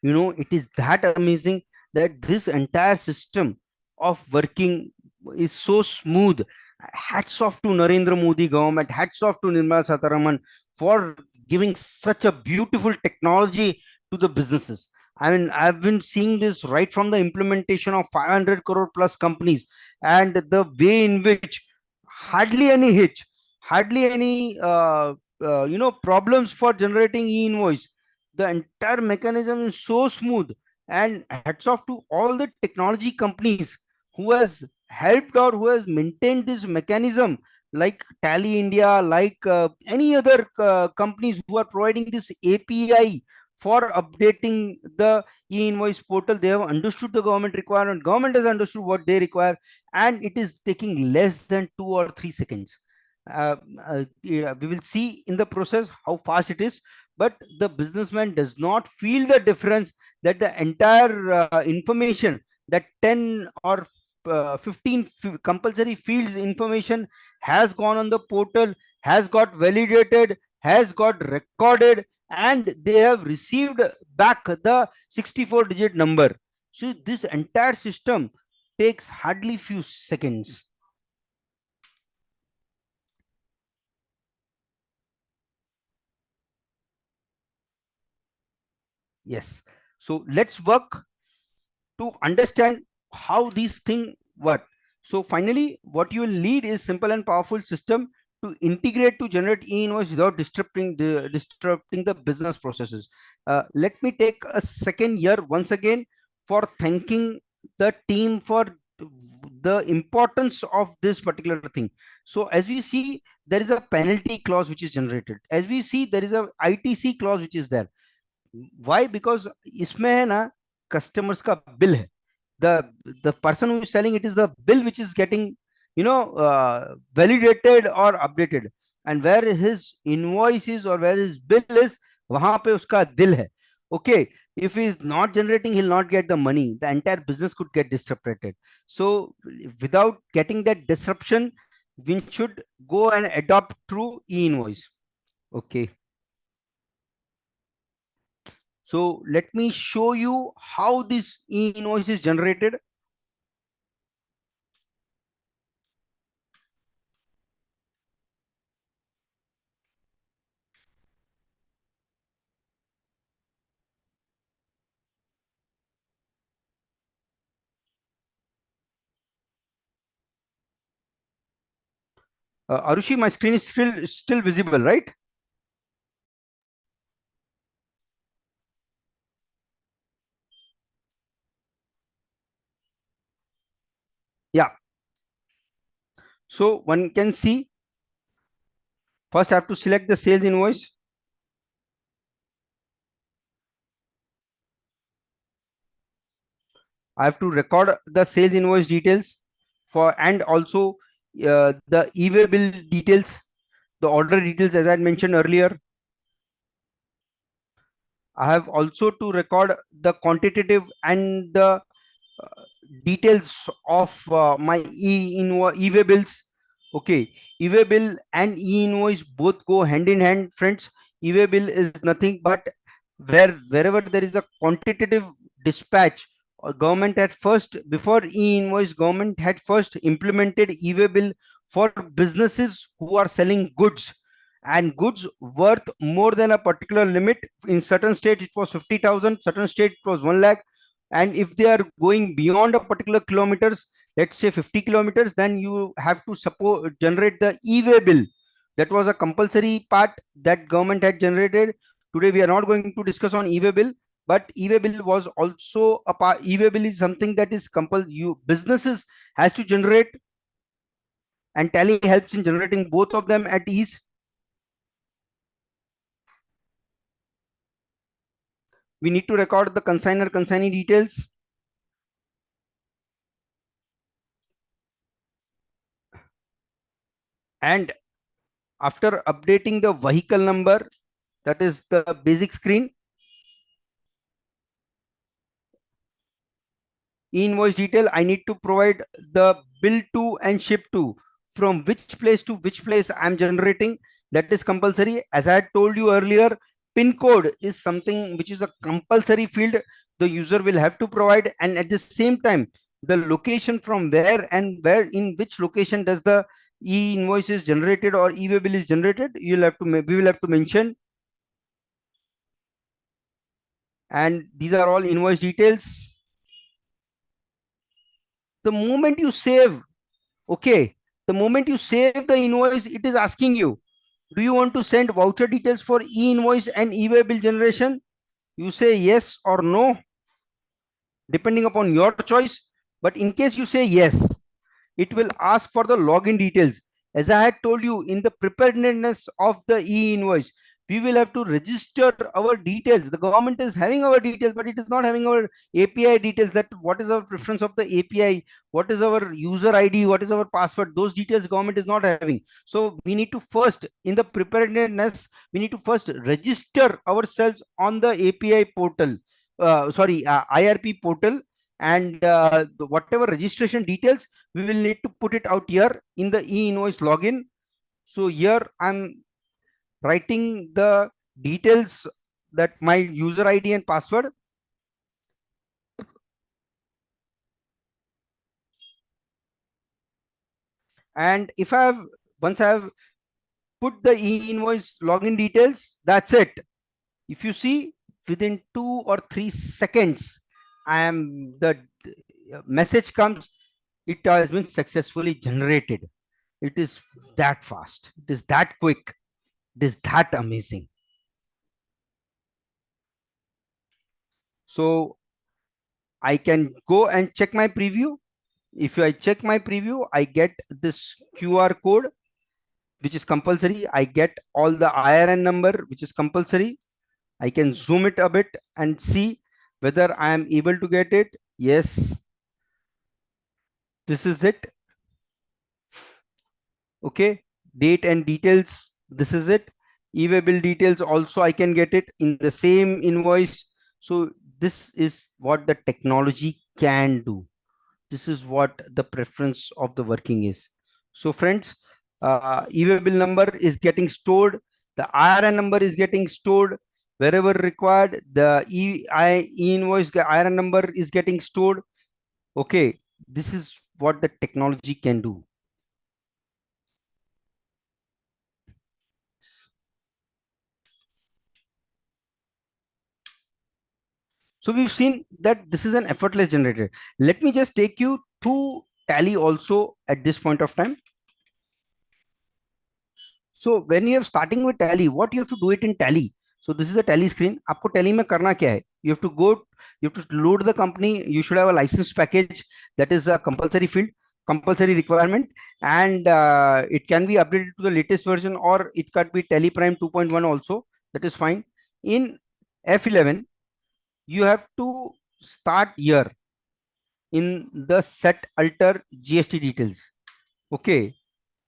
You know, it is that amazing that this entire system of working is so smooth. Hats off to Narendra Modi government, hats off to Nirmala Sitharaman for giving such a beautiful technology to the businesses. I mean, I've been seeing this right from the implementation of 500 crore plus companies, and the way in which hardly any hitch, hardly any problems for generating e-invoice. The entire mechanism is so smooth, and hats off to all the technology companies who has helped or who has maintained this mechanism, like Tally India, like any other companies who are providing this API for updating the e-invoice portal. They have understood the government requirement, government has understood what they require, and it is taking less than 2 or 3 seconds. Yeah, we will see in the process how fast it is, but the businessman does not feel the difference, that the entire information, that 10 or 15 compulsory fields information has gone on the portal, has got validated, has got recorded, and they have received back the 64-digit number. So this entire system takes hardly few seconds. Yes. So let's work to understand how these things work. So finally, what you will need is simple and powerful system to integrate to generate e-invoice without disrupting the business processes. Let me take a second here once again for thanking the team for the importance of this particular thing. So as we see, there is a penalty clause which is generated. As we see, there is a ITC clause which is there. Why? Because इसमें है ना customers का bill है. The person who is selling it is the bill which is getting validated or updated, and where his invoice is or where his bill is, वहां पे उसका दिल है. Okay, if he is not generating, he'll not get the money. The entire business could get disrupted. So without getting that disruption, we should go and adopt through e-invoice. Okay. So let me show you how this e-invoice is generated. Arushi, my screen is still visible, right? Yeah. So one can see, first I have to select the sales invoice. I have to record the sales invoice details and also the e-way bill details, the order details as I had mentioned earlier. I have also to record the quantitative and the details of my e-way bills. Okay, e-way bill and e-invoice both go hand in hand, friends. E-way bill is nothing but wherever there is a quantitative dispatch, or government at first, before e-invoice, government had first implemented e-way bill for businesses who are selling goods, and goods worth more than a particular limit. In certain states it was 50,000, certain state it was 1 lakh, and if they are going beyond a particular kilometers, let's say 50 kilometers, then you have to generate the e-way bill. That was a compulsory part that government had generated. Today we are not going to discuss on e-way bill, but e-way bill was also a part. E-way bill is something that is you businesses has to generate, and Tally helps in generating both of them at ease. We need to record the consignor consignee details. And after updating the vehicle number, that is the basic screen, e-invoice detail, I need to provide the bill to and ship to, from which place to which place I'm generating. That is compulsory. As I had told you earlier, PIN code is something which is a compulsory field the user will have to provide, and at the same time the location from where and where, in which location does the e-invoice is generated or e-way bill is generated, we will have to mention. And these are all invoice details. The moment you save, okay, the moment you save the invoice, it is asking you, do you want to send voucher details for e-invoice and e-way bill generation? You say yes or no, depending upon your choice. But in case you say yes, it will ask for the login details. As I had told you, in the preparedness of the e-invoice, we will have to register our details. The government is having our details, but it is not having our API details. That what is our preference of the API, what is our user ID, what is our password, those details government is not having. So we need to first, in the preparedness, we need to first register ourselves on the API portal, IRP portal, and whatever registration details, we will need to put it out here in the e-invoice login. So here I'm writing the details, that my user ID and password. And if I have, once I have put the e-invoice login details, that's it. If you see, within 2 or 3 seconds, the message comes, it has been successfully generated. It is that fast. It is that quick. It is that amazing. So I can go and check my preview. If I check my preview, I get this QR code, which is compulsory. I get all the IRN number, which is compulsory. I can zoom it a bit and see whether I am able to get it. Yes, this is it. Okay, date and details. This is it. E-way bill details also I can get it in the same invoice. So this is what the technology can do. This is what the preference of the working is. So friends, e-way bill number is getting stored. The IRN number is getting stored wherever required. The e-invoice IRN number is getting stored. Okay, this is what the technology can do. So we've seen that this is an effortless generator. Let me just take you through Tally also at this point of time. So when you are starting with Tally, what you have to do it in Tally. So this is a Tally screen. आपको Tally में करना क्या है? You have to go, you have to load the company. You should have a license package. That is a compulsory field, compulsory requirement, and it can be updated to the latest version, or it could be TallyPrime 2.1 also. That is fine. In F11, you have to start here in the set alter GST details. Okay,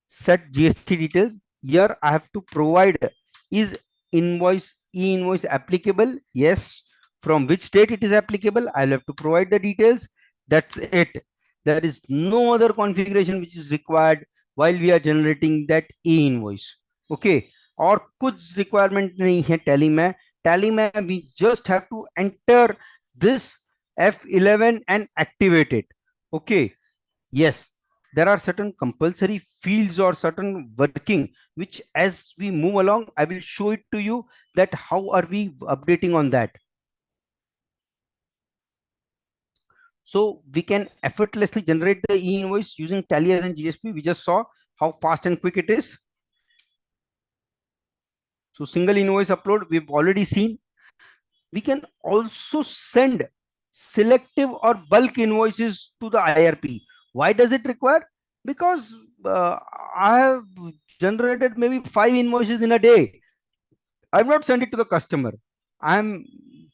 set GST details. Here I have to provide, is e-invoice applicable? Yes. From which date it is applicable? I'll have to provide the details. That's it. There is no other configuration which is required while we are generating that e-invoice. Okay. और कुछ requirement नहीं है Tally में we just have to enter this F11 and activate it. Okay. Yes, there are certain compulsory fields or certain working which, as we move along, I will show it to you that how are we updating on that. So we can effortlessly generate the e-invoice using Tally as and GSP. We just saw how fast and quick it is. So single invoice upload, we've already seen. We can also send selective or bulk invoices to the IRP. Why does it require? Because I have generated maybe 5 invoices in a day. I've not sent it to the customer. I'm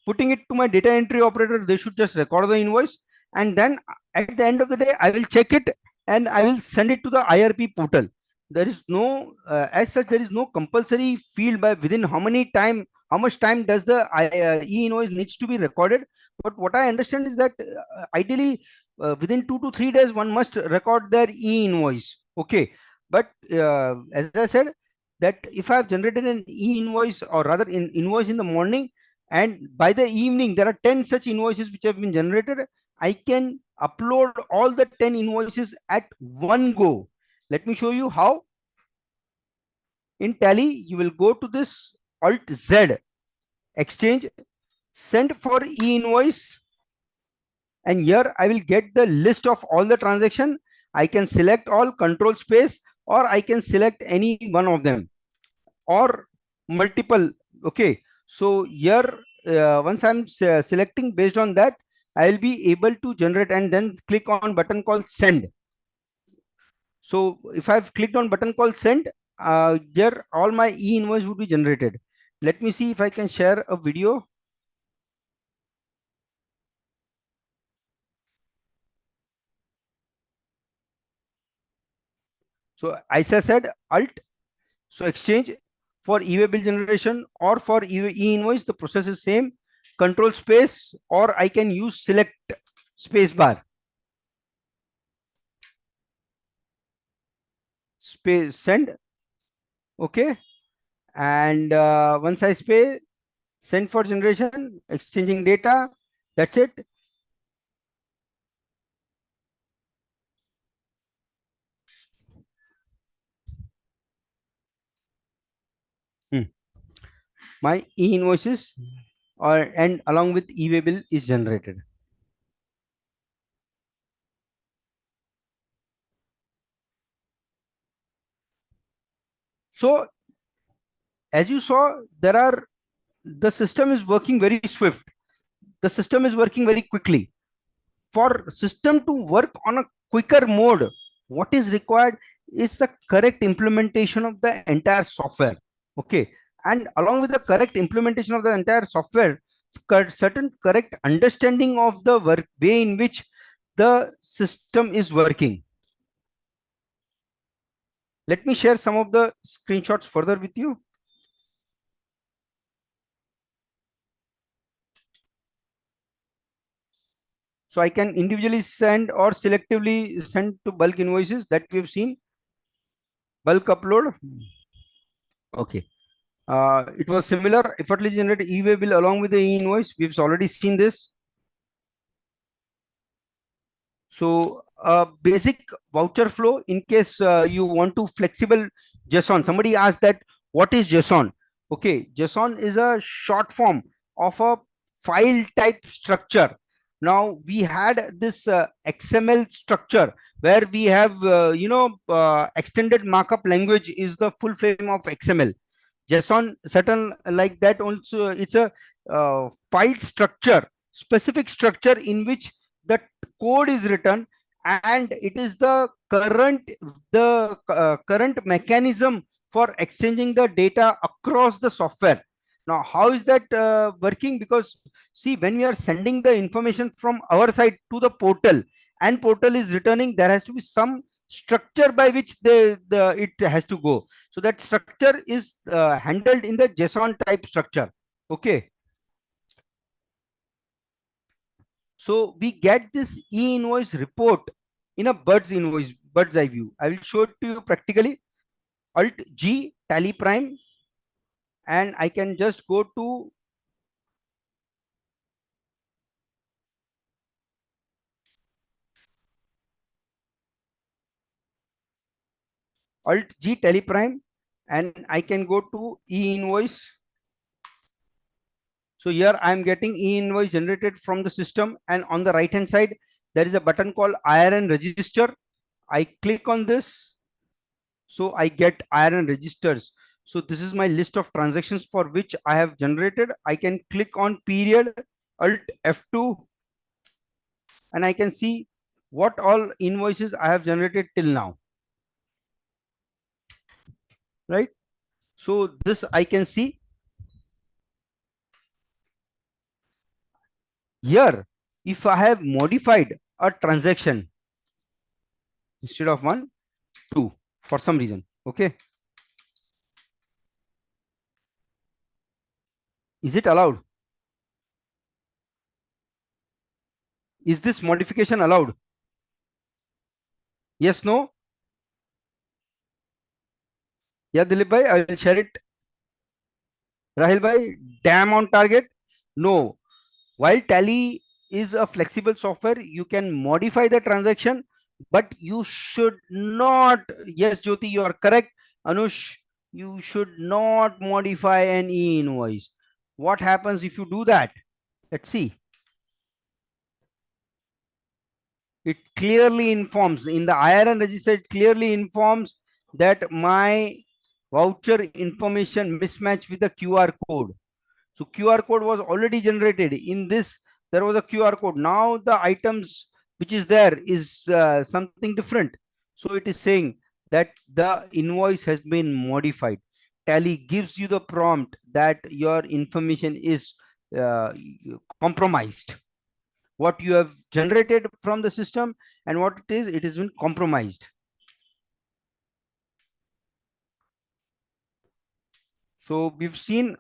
putting it to my data entry operator. They should just record the invoice, and then at the end of the day, I will check it and I will send it to the IRP portal. There is no, as such, there is no compulsory field by within how much time does the e-invoice needs to be recorded. But what I understand is that ideally within 2 to 3 days, one must record their e-invoice. Okay. But as I said, that if I have generated an e-invoice, or rather invoice in the morning, and by the evening there are 10 such invoices which have been generated, I can upload all the 10 invoices at one go. Let me show you how. In Tally, you will go to this Alt Z, exchange, send for e-invoice, and here I will get the list of all the transaction. I can select all, control space, or I can select any one of them or multiple. Okay, so here once I'm selecting, based on that I will be able to generate, and then click on button called send. So if I've clicked on button called send, here all my e-invoice would be generated. Let me see if I can share a video. So I said alt, so exchange, for e-way bill generation or for e-invoice, the process is same. Control space, or I can use select space bar. Space send. Okay. And once I space, send for generation, exchanging data. That's it. My e-invoices and along with e-way bill is generated. So as you saw, the system is working very swift. The system is working very quickly. For system to work on a quicker mode, what is required is the correct implementation of the entire software. Okay. And along with the correct implementation of the entire software, certain correct understanding of the way in which the system is working. Let me share some of the screenshots further with you. So I can individually send or selectively send to bulk invoices that we've seen. Bulk upload. Okay. It was similar, effortlessly generate e-way bill along with the e-invoice. We've already seen this. So basic voucher flow in case you want to flexible JSON. Somebody asked that what is JSON? Okay, JSON is a short form of a file type structure. Now we had this XML structure where we have extended markup language is the full frame of XML. JSON certain like that also. It's a file structure, specific structure in which the code is written, and it is the current mechanism for exchanging the data across the software. Now how is that working? Because see, when we are sending the information from our side to the portal and portal is returning, there has to be some structure by which it has to go. So that structure is handled in the JSON type structure. Okay. So we get this e-invoice report in a bird's eye view. I will show it to you practically. Alt G TallyPrime, and I can just go to Alt G TallyPrime, and I can go to e-invoice. So here I am getting e-invoice generated from the system, and on the right hand side there is a button called IRN register. I click on this, so I get IRN registers. So this is my list of transactions for which I have generated. I can click on period, Alt F2, and I can see what all invoices I have generated till now. Right? So this I can see here. If I have modified a transaction instead of 1, 2 for some reason, okay, is it allowed? Is this modification allowed? Yes, no? Yeah, Dilip bhai, I will share it. Rahil bhai, damn on target. No. While Tally is a flexible software, you can modify the transaction, but you should not. Yes, Jyoti, you are correct. Anush, you should not modify an e-invoice. What happens if you do that? Let's see. It clearly informs in the IRN register, it clearly informs that my voucher information mismatch with the QR code. So QR code was already generated. In this, there was a QR code. Now the items which is there is something different. So it is saying that the invoice has been modified. Tally gives you the prompt that your information is compromised. What you have generated from the system and what it has been compromised. So we've seen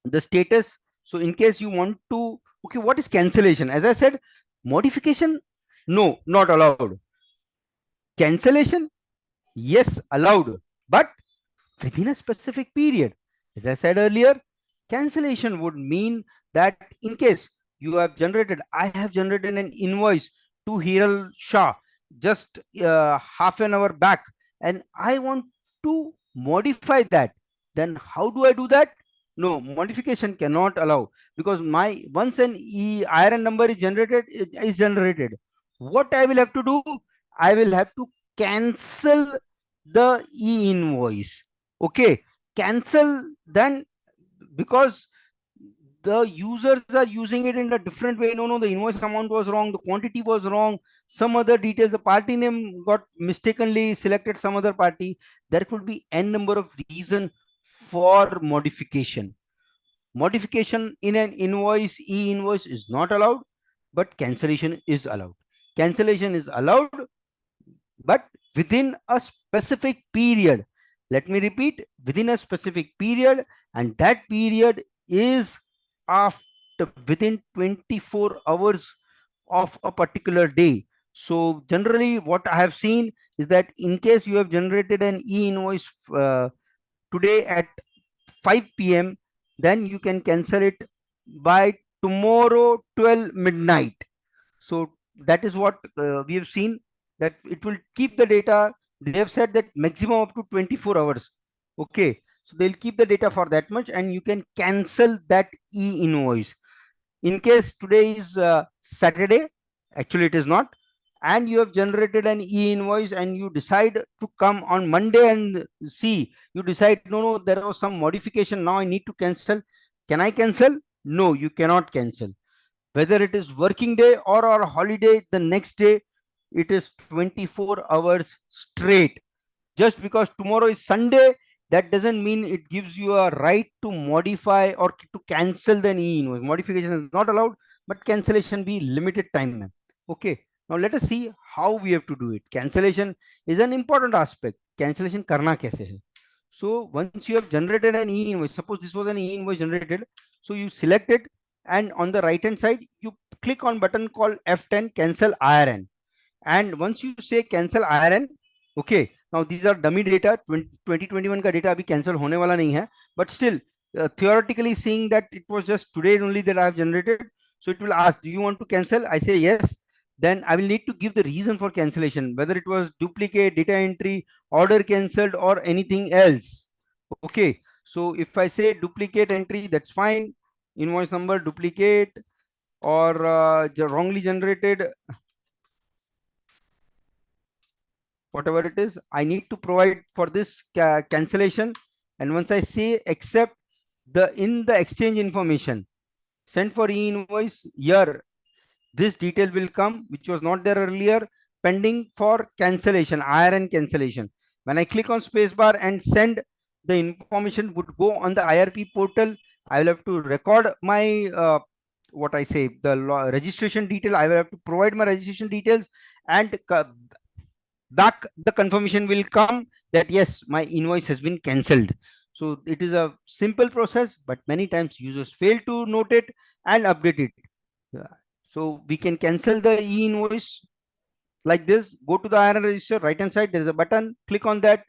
the status. So in case you want to, okay, what is cancellation? As I said, modification, no, not allowed. Cancellation, yes, allowed, but within a specific period. As I said earlier, cancellation would mean that in case you have generated, I have generated an invoice to Hiral Shah just half an hour back, and I want to modify that. Then how do I do that? No, modification cannot allow, because my once an IRN number is generated, what I will have to do, I will have to cancel the e-invoice. Okay, cancel then, because the users are using it in a different way. No, the invoice amount was wrong, the quantity was wrong, some other details, the party name got mistakenly selected, some other party. There could be n number of reason for modification. Modification in an invoice, e-invoice, is not allowed, but cancellation is allowed. Cancellation is allowed, but within a specific period. Let me repeat, within a specific period, and that period is after within 24 hours of a particular day. So generally what I have seen is that in case you have generated an e-invoice today at 5 p.m., then you can cancel it by tomorrow 12 midnight. So that is what we have seen, that it will keep the data. They have said that maximum up to 24 hours. Okay, so they'll keep the data for that much, and you can cancel that e-invoice. In case today is Saturday, actually it is not, and you have generated an e-invoice and you decide to come on Monday and see, you decide, no, there was some modification, now I need to cancel. Can I cancel? No, you cannot cancel. Whether it is working day or a holiday, the next day, it is 24 hours straight. Just because tomorrow is Sunday, that doesn't mean it gives you a right to modify or to cancel the e-invoice. Modification is not allowed, but cancellation be limited time. Okay, now let us see how we have to do it. Cancellation is an important aspect. Cancellation karna kaise hai? So once you have generated an e-invoice, suppose this was an e-invoice generated, so you select it, and on the right hand side you click on button called F10, cancel IRN. And once you say cancel IRN, okay, now these are dummy data, 2021 ka data abhi cancel hone wala nahi hai, but still theoretically seeing that it was just today only that I have generated, so it will ask, do you want to cancel? I say yes. Then I will need to give the reason for cancellation, whether it was duplicate, data entry, order cancelled, or anything else. Okay, so if I say duplicate entry, that's fine. Invoice number duplicate, or wrongly generated, whatever it is, I need to provide for this cancellation. And once I say accept, in the exchange information sent for e-invoice, here this detail will come, which was not there earlier, pending for cancellation, IRN cancellation. When I click on spacebar and send, the information would go on the IRP portal. I will have to record my what I say, the registration detail. I will have to provide my registration details, and back the confirmation will come that yes, my invoice has been cancelled. So it is a simple process, but many times users fail to note it and update it. So we can cancel the e-invoice like this. Go to the IRN register, right hand side, there is a button, click on that,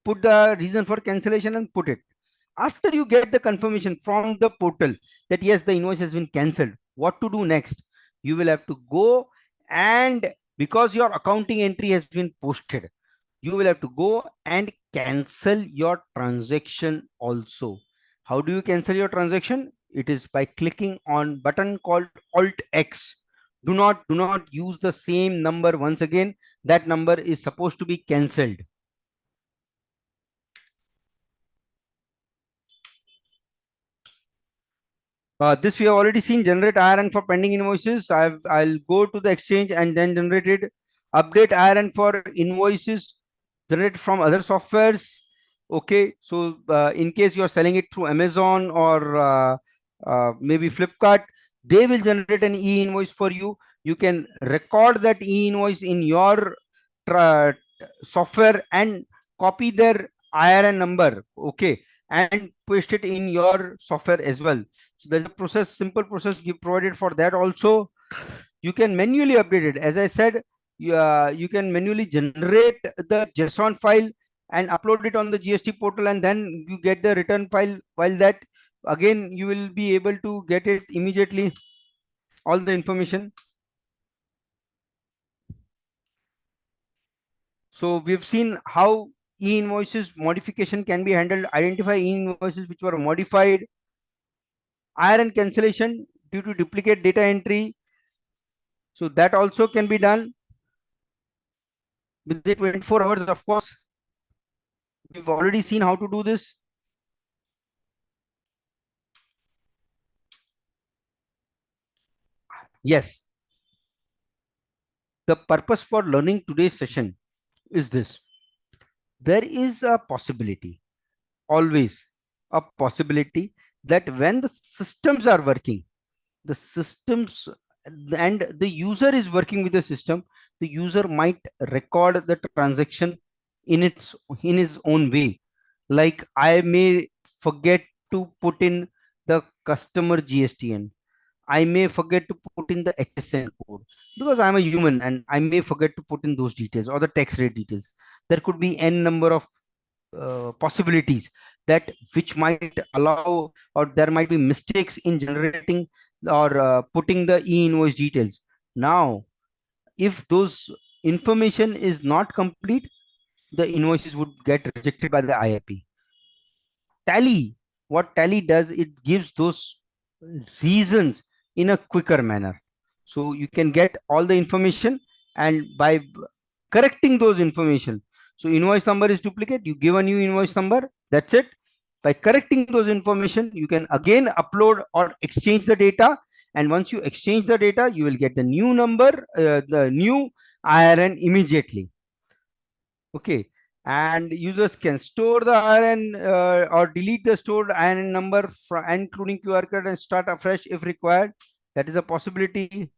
put the reason for cancellation and put it. After you get the confirmation from the portal that yes, the invoice has been cancelled, what to do next? You will have to go, and because your accounting entry has been posted, you will have to go and cancel your transaction also. How do you cancel your transaction? It is by clicking on button called Alt X. Do not use the same number once again. That number is supposed to be cancelled. This we have already seen. Generate IRN for pending invoices. I'll go to the exchange and then generate it. Update IRN for invoices generated from other softwares. Okay, so in case you are selling it through Amazon or maybe Flipkart, they will generate an e-invoice for you. You can record that e-invoice in your software and copy their IRN number. Okay, and paste it in your software as well. So there's a process, simple process you provided for that also. You can manually update it. As I said, you can manually generate the JSON file and upload it on the GST portal, and then you get the return file. While that, again, you will be able to get it immediately, all the information. So we've seen how e-invoices modification can be handled. Identify e-invoices which were modified. IRN cancellation due to duplicate data entry. So that also can be done within 24 hours, of course. We've already seen how to do this. Yes. The purpose for learning today's session is this. There is a possibility, always a possibility, that when the systems are working, the systems and the user is working with the system, the user might record the transaction in his own way. Like I may forget to put in the customer GSTN. I may forget to put in the HSN code because I'm a human and I may forget to put in those details or the tax rate details. There could be n number of possibilities that which might allow, or there might be mistakes in generating or putting the e-invoice details. Now, if those information is not complete, the invoices would get rejected by the IAP. Tally, what Tally does, it gives those reasons in a quicker manner. So you can get all the information, and by correcting those information. So invoice number is duplicate, you give a new invoice number, that's it. By correcting those information, you can again upload or exchange the data. And once you exchange the data, you will get the new number, the new IRN immediately. Okay. And users can store the IRN or delete the stored IRN number, including QR code, and start afresh if required. That is a possibility.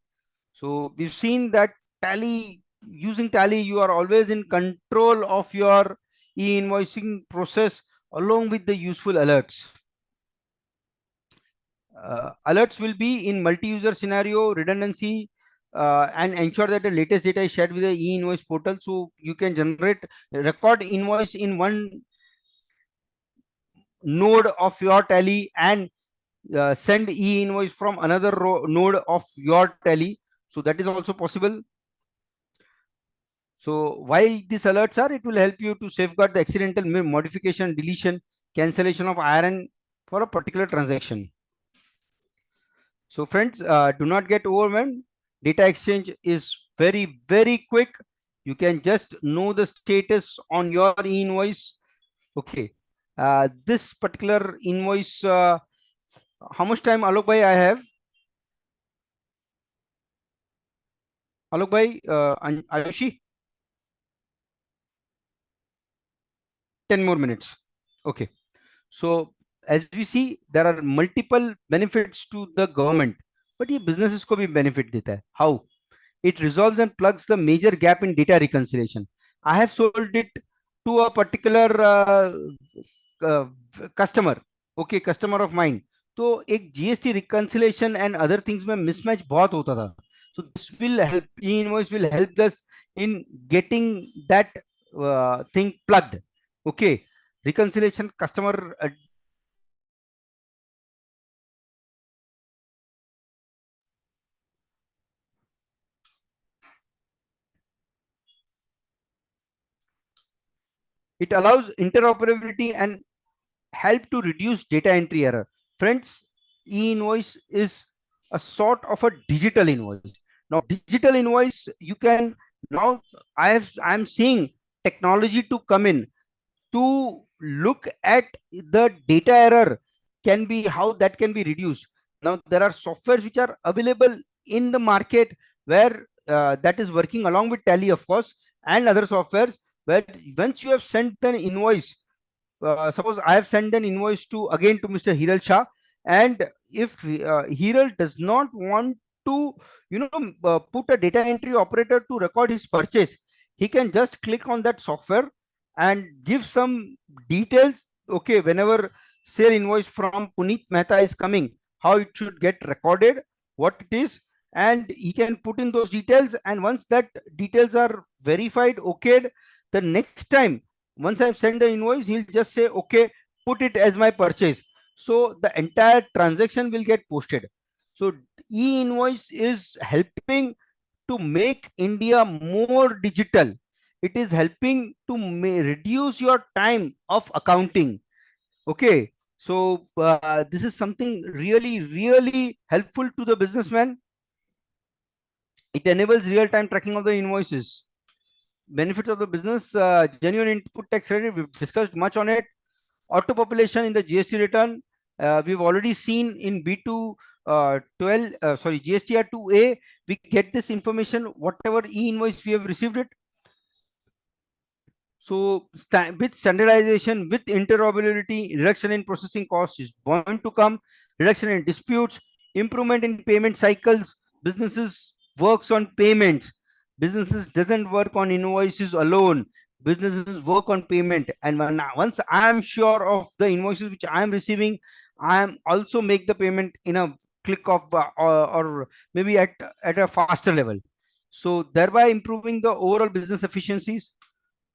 So we've seen that Tally, using Tally, you are always in control of your e-invoicing process along with the useful alerts. Alerts will be in multi-user scenario, redundancy, and ensure that the latest data is shared with the e-invoice portal. So you can record invoice in one node of your Tally and send e-invoice from another node of your Tally. So that is also possible. So while these alerts are, it will help you to safeguard the accidental modification, deletion, cancellation of IRN for a particular transaction. So friends, do not get overwhelmed. Data exchange is very, very quick. You can just know the status on your invoice. Okay. This particular invoice, how much time, Alok bhai, I have? Alok bhai, Ayushi? 10 more minutes. Okay. So as we see, there are multiple benefits to the government, but ये businesses को भी benefit देता है. How? It resolves and plugs the major gap in data reconciliation. I have sold it to a particular customer, okay, customer of mine. तो एक GST reconciliation and other things में mismatch बहुत होता था. So this will help, e-invoice will help us in getting that thing plugged. Okay, reconciliation, customer it allows interoperability and help to reduce data entry error. Friends, e-invoice is a sort of a digital invoice. Now, digital invoice, you can now, I'm seeing technology to come in to look at the data error, can be how that can be reduced. Now there are softwares which are available in the market where that is working along with Tally, of course, and other softwares, where once you have sent an invoice, suppose I have sent an invoice to again to Mr. Hiral Shah, and if Hiral does not want to put a data entry operator to record his purchase, he can just click on that software and give some details. Okay, whenever sale invoice from Puneet Mehta is coming, how it should get recorded, what it is, and he can put in those details. And once that details are verified, okay, the next time once I've sent the invoice, he'll just say, okay, put it as my purchase. So the entire transaction will get posted. So e-invoice is helping to make India more digital. It is helping to reduce your time of accounting. Okay. So this is something really, really helpful to the businessman. It enables real-time tracking of the invoices. benefits of the business, genuine input tax credit, we've discussed much on it. Auto population in the GST return, we've already seen in B2 GSTR 2A, we get this information, whatever e-invoice we have received it. So with standardization, with interoperability, reduction in processing costs is bound to come, reduction in disputes, improvement in payment cycles. Businesses works on payments. Businesses doesn't work on invoices alone. Businesses work on payment. And once I am sure of the invoices which I am receiving, I am also make the payment in a click of or maybe at a faster level. So thereby improving the overall business efficiencies.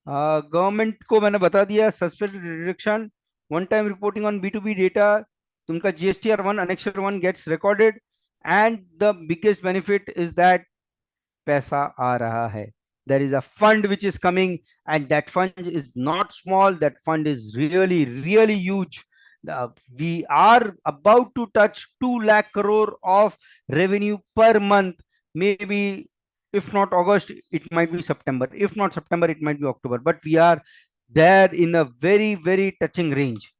Government को मैंने बता दिया, suspend reduction, one time reporting on B2B data, तुमका GSTR 1 Annexure 1 gets recorded, and the biggest benefit is that पैसा आ रहा है. There is a fund which is coming, and that fund is not small. That fund is really, really huge. We are about to touch 2 lakh crore of revenue per month. Maybe if not August, it might be September. If not September, it might be October. But we are there in a very, very touching range.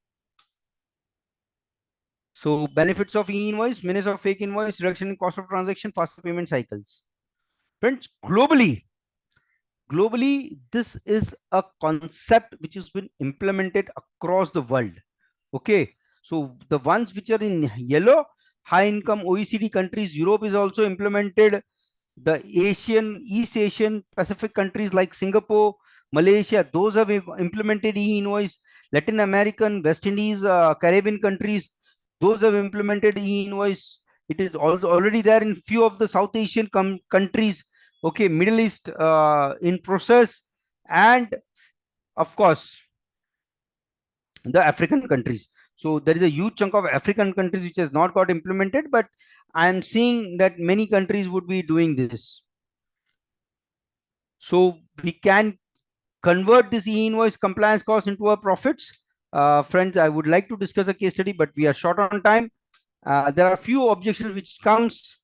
So benefits of e-invoice, minutes of fake invoice, reduction in cost of transaction, faster payment cycles. Friends, globally, this is a concept which has been implemented across the world. Okay, so the ones which are in yellow, high income OECD countries, Europe is also implemented. The East Asian Pacific countries like Singapore, Malaysia, those have implemented e-invoice. Latin American, West Indies, Caribbean countries, those have implemented e-invoice. It is also already there in few of the South Asian countries. Okay, Middle East in process, and of course the African countries. So there is a huge chunk of African countries which has not got implemented, but I am seeing that many countries would be doing this. So we can convert this e-invoice compliance cost into our profits. Friends, I would like to discuss a case study, but we are short on time. There are a few objections which comes,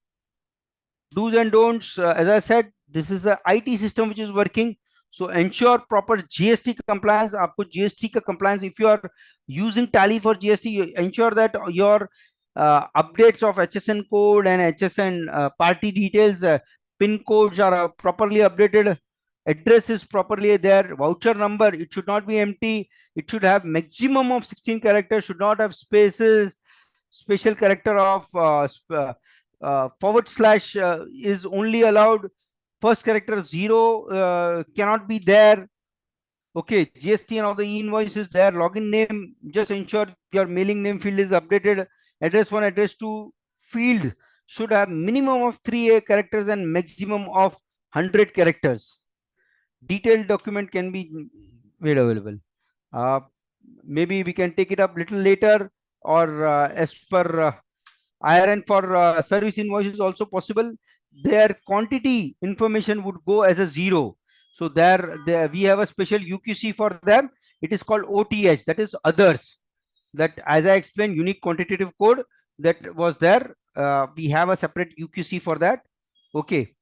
do's and don'ts. As I said, this is a IT system which is working. So ensure proper GST compliance. आपको GST का compliance, if you are using Tally for GST, you ensure that your updates of HSN code and HSN party details, PIN codes are properly updated. Address is properly there. Voucher number, it should not be empty. It should have maximum of 16 characters. Should not have spaces. Special character of forward slash is only allowed. First character 0 cannot be there. Okay, GST and all the e-invoice is there. Login name, just ensure your mailing name field is updated. Address 1, address 2 field should have minimum of 3 characters and maximum of 100 characters. Detailed document can be made available. Maybe we can take it up little later, or as per IRN for service invoice is also possible. Their quantity information would go as a 0. So there we have a special UQC for them. It is called OTH, that is others. That, as I explained, unique quantitative code that was there. We have a separate UQC for that. Okay.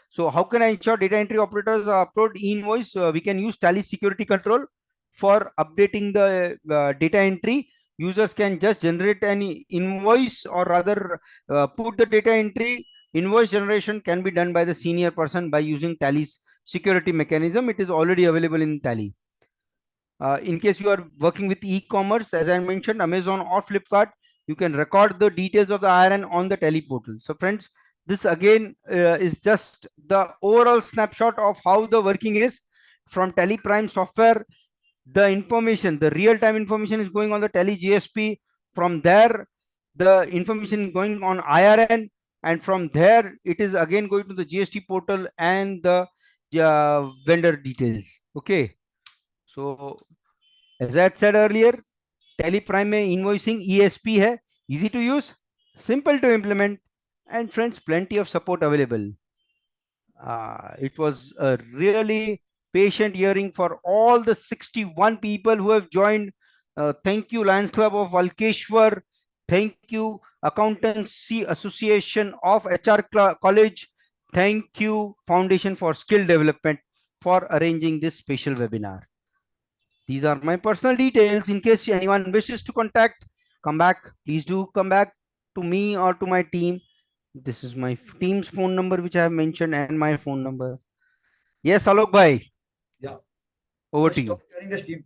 So how can I ensure data entry operators upload e-invoice? We can use Tally security control for updating the data entry. Users can just generate any invoice, or rather put the data entry. Invoice generation can be done by the senior person by using Tally's security mechanism. It is already available in Tally. In case you are working with e-commerce, as I mentioned, Amazon or Flipkart, you can record the details of the IRN on the Tally portal. So friends, this again is just the overall snapshot of how the working is from TallyPrime software. The information, the real-time information is going on the Tally GSP. From there, the information is going on IRN, and from there, it is again going to the GST portal and the vendor details. Okay. So, as I said earlier, TallyPrime में invoicing ESP है, easy to use, simple to implement, and friends, plenty of support available. It was a really patient hearing for all the 61 people who have joined. Thank you, Lions Club of Valkeshwar. Thank you, Accountancy Association of HR College. Thank you, Foundation for Skill Development. for arranging this special webinar. These are my personal details. In case anyone wishes to contact, please do come back to me or to my team. This is my team's phone number, which I have mentioned, and my phone number. Yes, Alok bhai. Yeah. Over Just to you. stop sharing the screen.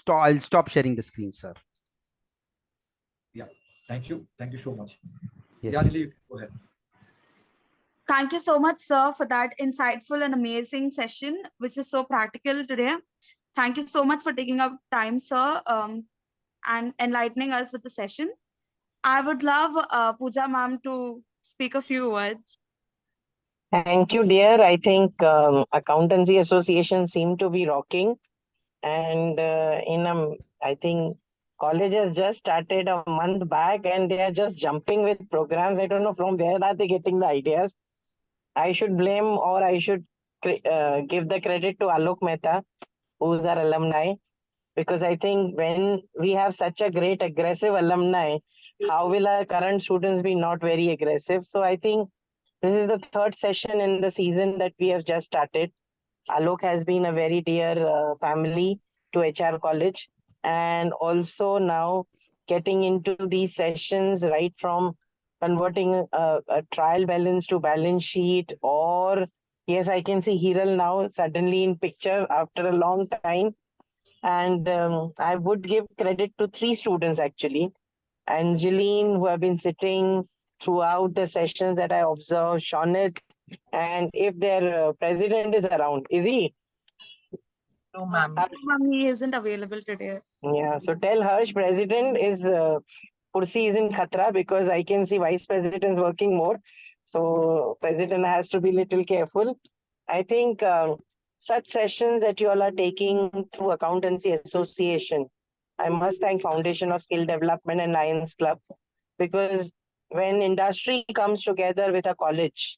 I'll stop sharing the screen, sir. Yeah. Thank you. Thank you so much. Yes. Yeah, Anjali, go ahead. Thank you so much, sir, for that insightful and amazing session, which is so practical today. Thank you so much for taking up time, sir, and enlightening us with the session. I would love Pooja ma'am to speak a few words. Thank you, dear. I think Accountancy Association seem to be rocking. And I think college has just started a month back and they are just jumping with programs. I don't know from where are they getting the ideas. I should blame or I should give the credit to Alok Mehta, who's our alumni, because I think when we have such a great aggressive alumni, how will our current students be not very aggressive? So I think this is the third session in the season that we have just started. Alok has been a very dear family to HR College, and also now getting into these sessions right from converting a trial balance to balance sheet, or yes, I can see Hiral now suddenly in picture after a long time. And I would give credit to three students actually. Angeline, who have been sitting throughout the sessions that I observed, Shonit, and if their president is around, is he? No, ma'am. Ma'am, he isn't available today. Yeah, so tell Harsh, president is Kursi is in Khatra because I can see vice president is working more. So president has to be little careful. I think such sessions that you all are taking through Accountancy Association, I must thank Foundation of Skill Development and Lions Club, because when industry comes together with a college,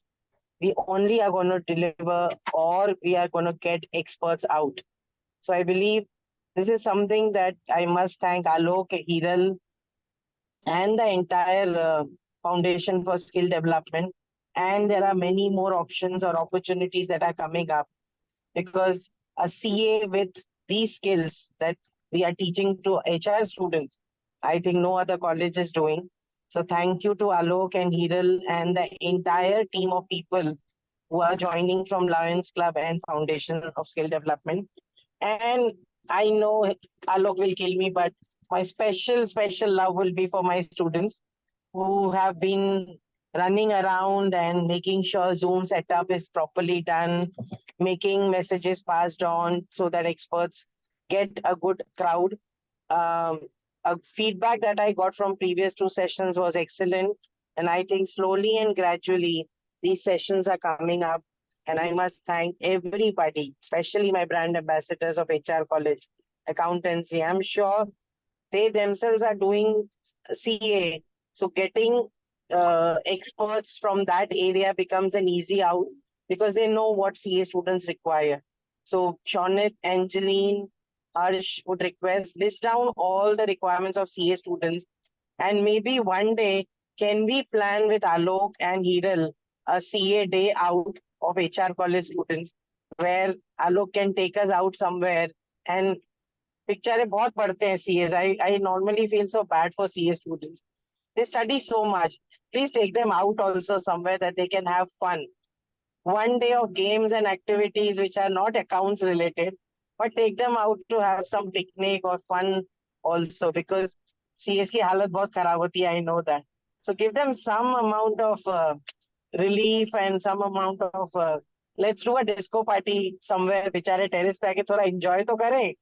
we only are going to deliver or we are going to get experts out. So I believe this is something that I must thank Alok, Hiral, and the entire Foundation for Skill Development. And there are many more options or opportunities that are coming up, because a CA with these skills that we are teaching to HR students, I think no other college is doing. So thank you to Alok and Hiral and the entire team of people who are joining from Lions Club and Foundation of Skill Development. And I know Alok will kill me, but my special love will be for my students who have been running around and making sure Zoom setup is properly done, making messages passed on so that experts get a good crowd. A feedback that I got from previous two sessions was excellent. And I think slowly and gradually, these sessions are coming up. And I must thank everybody, especially my brand ambassadors of HR College, Accountancy. I'm sure they themselves are doing CA. So getting experts from that area becomes an easy out because they know what CA students require. So Shonit, Angeline, Harsh would request list down all the requirements of CA students. And maybe one day, can we plan with Alok and Hiral a CA day out of HR college students where Alok can take us out somewhere and बेचारे बहुत पढ़ते हैं CAs. I normally feel so bad for CA students. They study so much. Please take them out also somewhere that they can have fun. One day of games and activities which are not accounts related, but take them out to have some picnic or fun also, because CS की हालत बहुत खराब होती है, I know that. So give them some amount of relief and some amount of let's do a disco party somewhere. बेचारे terrace पे आके थोड़ा enjoy तो करें.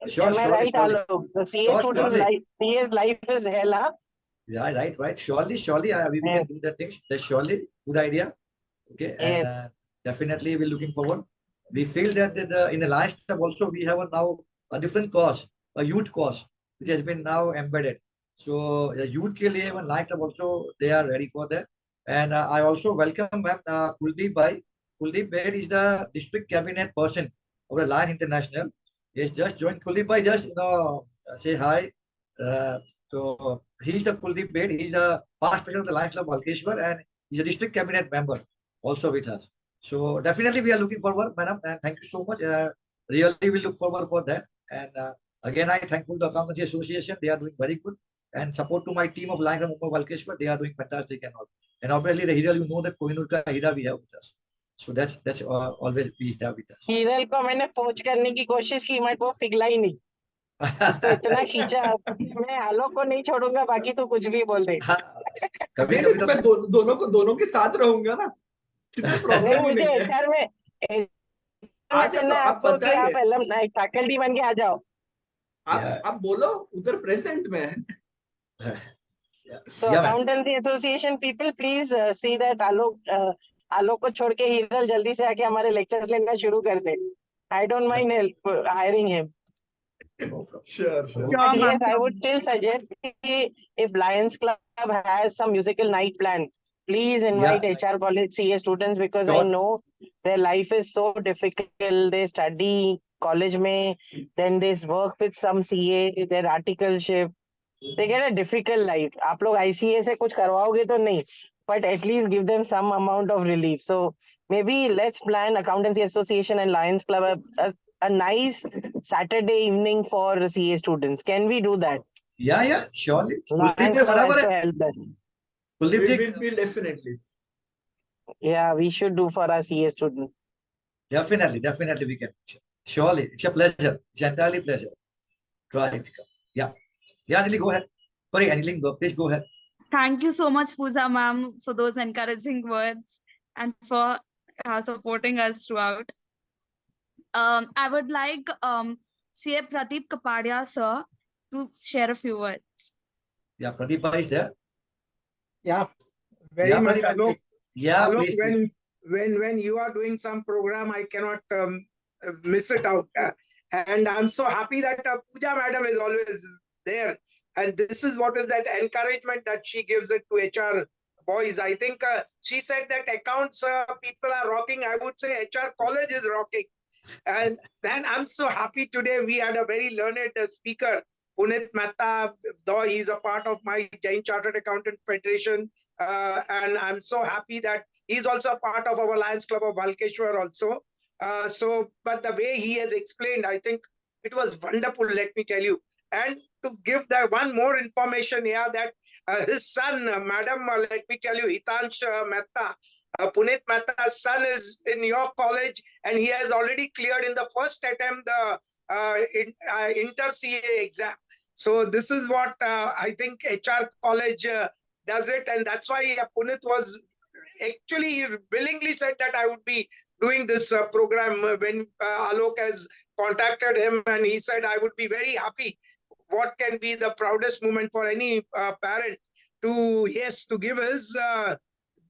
Sure, Am I right, Alok? The CA student's life, CA's life is hell, huh? Yeah, right. Surely, we can do the things. That's surely good idea. Okay, and definitely we're looking forward. We feel that in the last step also we have now a different course, a youth course, which has been now embedded. So the youth ke liye even last step also they are ready for that. And I also welcome Kuldeep Bhai. Kuldeep Bhai is the district cabinet person of the Lion International. He's just joined. Kuldeep Bhai, just say hi. So he's the Kuldeep Bhai. He's the past president of the Lions Club Balkeshwar, and he's a district cabinet member also with us. So definitely we are looking forward, madam, and thank you so much. Really, we look forward for that. And again, I thankful to Accountancy Association. They are doing very good. And support to my team of Lions and Mumbai Valkeshwar. They are doing fantastic and all. And obviously the Hira, you know that Kohinoor ka Hira we have with us. So that's always we have with us. Hiral को मैंने पोच करने की कोशिश की, but वो पिघला ही नहीं। उसको इतना खींचा, मैं आलोक को नहीं छोड़ूंगा, बाकी तो कुछ भी बोल दे। कभी नहीं, कभी तो मैं दोनों के साथ रहूंगा ना, नहीं, प्रॉब्लम ही मुझे नहीं है। एचआर में आ जाओ, करना है आप आपको कि आप बताइए, फैकल्टी बन के आ जाओ। आप बोलो, उधर प्रेजेंट में है। So Accountancy Association people, please see that आलोक को छोड़ के हीरल जल्दी से आके हमारे लेक्चर्स लेना शुरू कर दे। I don't mind hiring him. Sure. But yes, I would still suggest if Lions Club has some musical night plan, please invite HR college CA students, because I know their life is so difficult. They study college में, then they work with some CA, their articleship. They get a difficult life. आप लोग ICA से कुछ करवाओगे तो नहीं, but at least give them some amount of relief. So maybe let's plan Accountancy Association and Lions Club a nice Saturday evening for CA students. Can we do that? Yeah, surely. Lions Club also help us. We'll definitely. Yeah, we should do for our CA students. Definitely we can. Surely, it's a pleasure. It's entirely pleasure. Try it. Yeah, Anjali, go ahead. Sorry, Anjali, please go ahead. Thank you so much, Pooja ma'am, for those encouraging words and for supporting us throughout. I would like CA Pradeep Kapadia sir to share a few words. Yeah, Pradeep is there. Yeah, very much. Alok, please. When you are doing some program, I cannot miss it out. And I'm so happy that Pooja madam is always there. And this is what is that encouragement that she gives it to HR boys. I think she said that accounts people are rocking. I would say HR college is rocking. And then I'm so happy today. We had a very learned speaker, Punit Mehta, though he's a part of my Jain Chartered Accountant Federation. And I'm so happy that he's also a part of our Lions Club of Valkeshwar also. But the way he has explained, I think it was wonderful, let me tell you. And to give that one more information here, that his son, madam, let me tell you, Hitansh Mehta, Punit Mehta's son is in your college, and he has already cleared in the first attempt the inter-CA exam. So this is what I think HR college does it, and that's why Punit was actually willingly said that I would be doing this program when Alok has contacted him, and he said I would be very happy. What can be the proudest moment for any parent to give his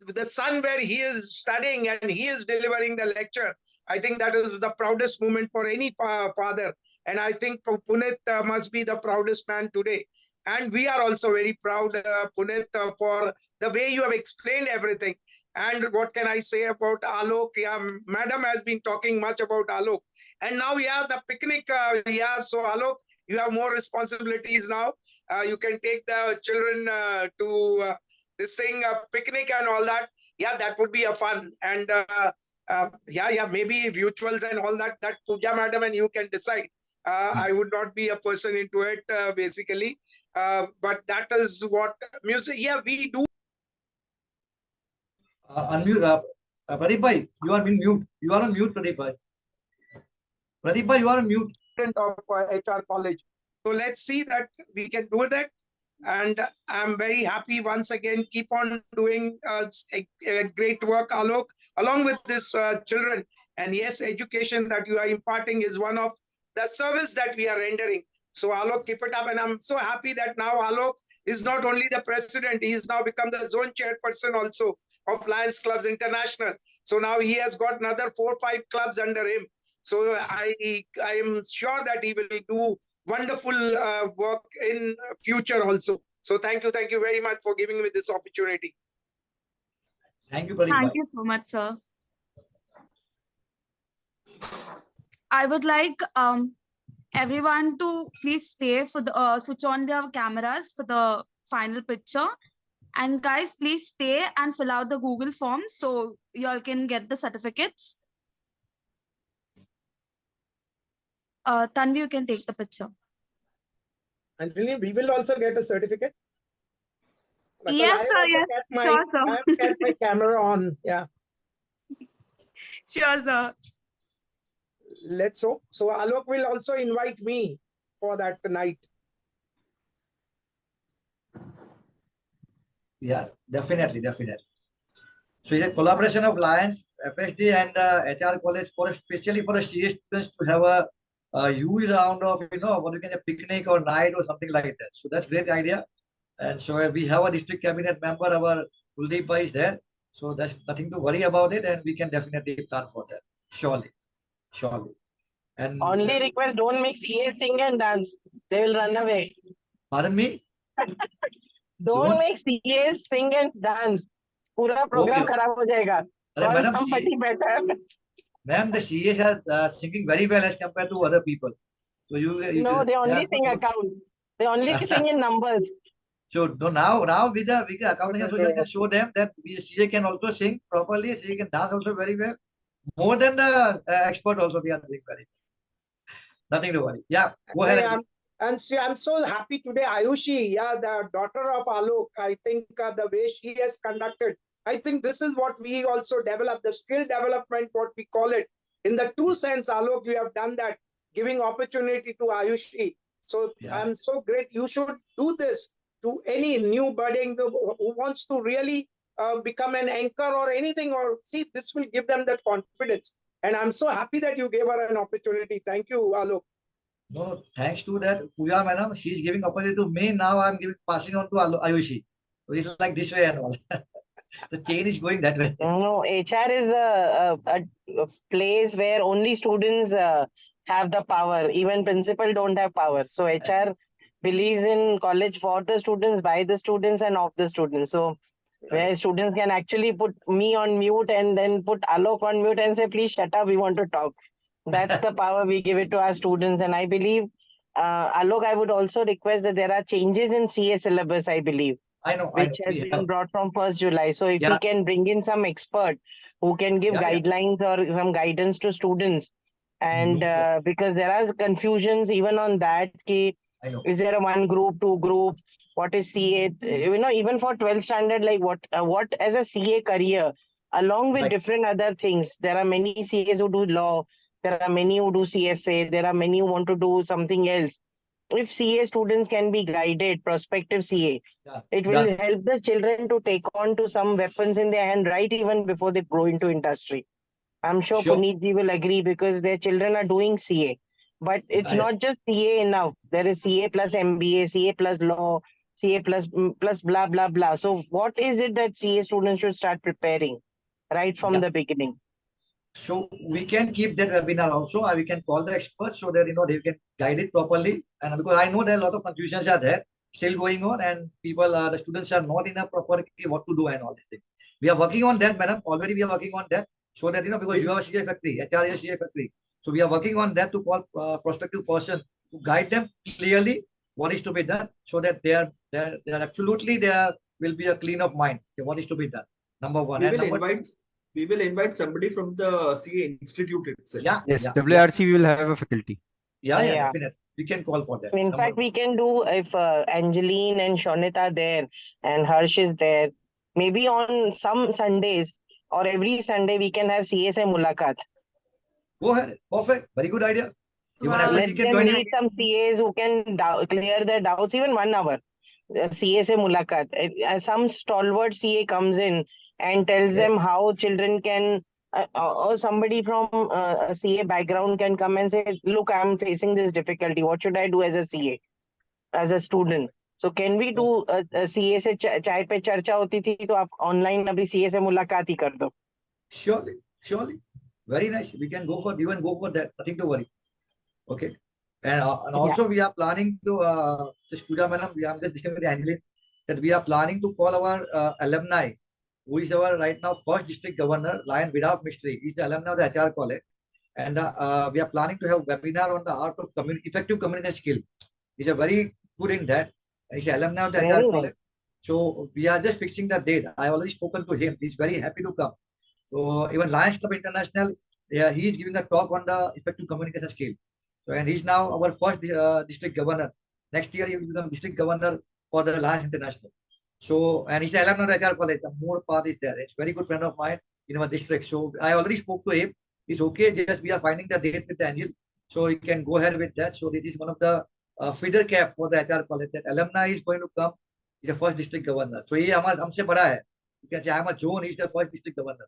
the son where he is studying and he is delivering the lecture. I think that is the proudest moment for any father. And I think Punit must be the proudest man today. And we are also very proud, Punit, for the way you have explained everything. And what can I say about Alok? Yeah, madam has been talking much about Alok. And now, the picnic. So Alok, you have more responsibilities now. You can take the children to this thing, picnic and all that. Yeah, that would be a fun. And maybe mutuals and all that Pooja madam and you can decide. I would not be a person into it, basically. But that is what music, we do. Unmute, Pradeep bhai, you are in mute. You are on mute, Pradeep bhai. Pradeep bhai, you are on mute. Of HR college. So let's see that we can do that. And I'm very happy once again. Keep on doing great work, Alok, along with this children. And yes, education that you are imparting is one of the service that we are rendering. So Alok, keep it up. And I'm so happy that now Alok is not only the president, he has now become the zone chairperson also of Lions Clubs International. So now he has got another 4 or 5 clubs under him. So I am sure that he will do wonderful work in future also. So thank you very much for giving me this opportunity. Thank you, Pradeep. Thank you so much, sir. I would like everyone to please stay for the switch on their cameras for the final picture. And guys, please stay and fill out the Google form so y'all can get the certificates. Tanvi, you can take the picture. Anjali, we will also get a certificate. Because Yes, I sir. also Yes, kept my, sure, sir. I have kept my camera on. Yeah. Sure, sir. Let's hope. So Alok will also invite me for that night. Yeah, definitely. So it's a collaboration of Lions, FSD, and HR College for especially for the CA students to have a huge round of what you can say picnic or night or something like that. So that's great idea. And so we have a district cabinet member, our Kuldeep is there. So there's nothing to worry about it, and we can definitely plan for that. Surely. And Only request, don't make CA sing and dance. They will run away. pardon me. Don't make CA sing and dance. पूरा program Okay. खराब हो जाएगा. Arre, Call madam, somebody better. Ma'am, the CAs are singing very well as compared to other people. So No, they are only sing good. account. They only sing in numbers. So now with the accounting association can show them that CA can also sing properly. CA can dance also very well. More than the expert also they are doing very well. Nothing to worry. Yeah, go ahead. And see, I'm so happy today. Ayushi, yeah, the daughter of Alok, I think the way she has conducted, I think this is what we also develop, the skill development, what we call it. In the true sense, Alok, you have done that, giving opportunity to Ayushi. So I'm so great. You should do this to any new budding who wants to really become an anchor or anything, or see, this will give them that confidence. And I'm so happy that you gave her an opportunity. Thank you, Alok. No, thanks to that, Pooja madam, she's giving opportunity to me. Now I'm passing on to Ayushi. So it's like this way and all. The chain is going that way. No, HR is a place where only students have the power. Even principal don't have power. So HR believes in college for the students, by the students, and of the students. So where students can actually put me on mute and then put Alok on mute and say, please shut up, we want to talk. That's the power we give it to our students. And I believe, Alok, I would also request that there are changes in CA syllabus, I believe. I know. Which has been brought from 1st July. So if we can bring in some expert who can give guidelines or some guidance to students, and because there are confusions even on that, is there a one group, two group, what is CA? Even for 12th standard, like what as a CA career, along with different other things. There are many CAs who do law. There are many who do CFA. There are many who want to do something else. If CA students can be guided, prospective CA, it will help the children to take on to some weapons in their hand right even before they go into industry. I'm sure Puneet ji will agree because their children are doing CA. But it's not just CA enough. There is CA plus MBA, CA plus law, CA plus blah, blah, blah. So what is it that CA students should start preparing right from the beginning? So we can keep that webinar also. We can call the experts so that they can guide it properly. And because I know there are a lot of confusions are there still going on, and people, the students are not in a proper what to do and all these things. We are working on that, madam. Already we are working on that so that because you have a CA factory, HR is a CA factory. So we are working on that to call prospective person to guide them clearly what is to be done, so that they are absolutely there will be a clean of mind. Okay, what is to be done? Number one. We will invite somebody from the CA Institute itself. Yes, WRC will have a faculty. Yeah, definitely. We can call for that. In fact, we can do if Angeline and Shonit are there and Harsh is there, maybe on some Sundays or every Sunday we can have CSA Mulakat. Go ahead. Perfect. Very good idea. Let them meet some CAs who can clear their doubts, even 1 hour. CSA Mulakat. Some stalwart CA comes in and tells them how children can, or somebody from a CA background can come and say, look, I'm facing this difficulty. What should I do as a CA, as a student? So can we do CA से चाय पे चर्चा होती थी तो आप online अभी CA से मुलाकात ही कर दो. Surely. Very nice. We can go for that. Nothing to worry. Okay. And also we are planning to just Pooja madam, I'm just discussing with Angeline that we are planning to call our alumni, who is our right now first district governor, Lion Vidaf Mistry. He's the alumni of the HR college. And we are planning to have webinar on the art of effective communication skill. He's a very good in that. He's an alumni of the HR college. So we are just fixing the date. I already spoken to him. He's very happy to come. So even Lions Club International, yeah, he is giving a talk on the effective communication skill. So and he's now our first district governor. Next year he will become district governor for the Lions International. So and he's an alumni of HR College. The more part is there. It's a very good friend of mine in our district. So I already spoke to him. It's okay. Just we are finding the date with the Angel, so he can go ahead with that. So this is one of the feeder cap for the HR College. That alumni is going to come. He's the first district governor. So he हमसे बड़ा है. You can say I'm a June. He's the first district governor.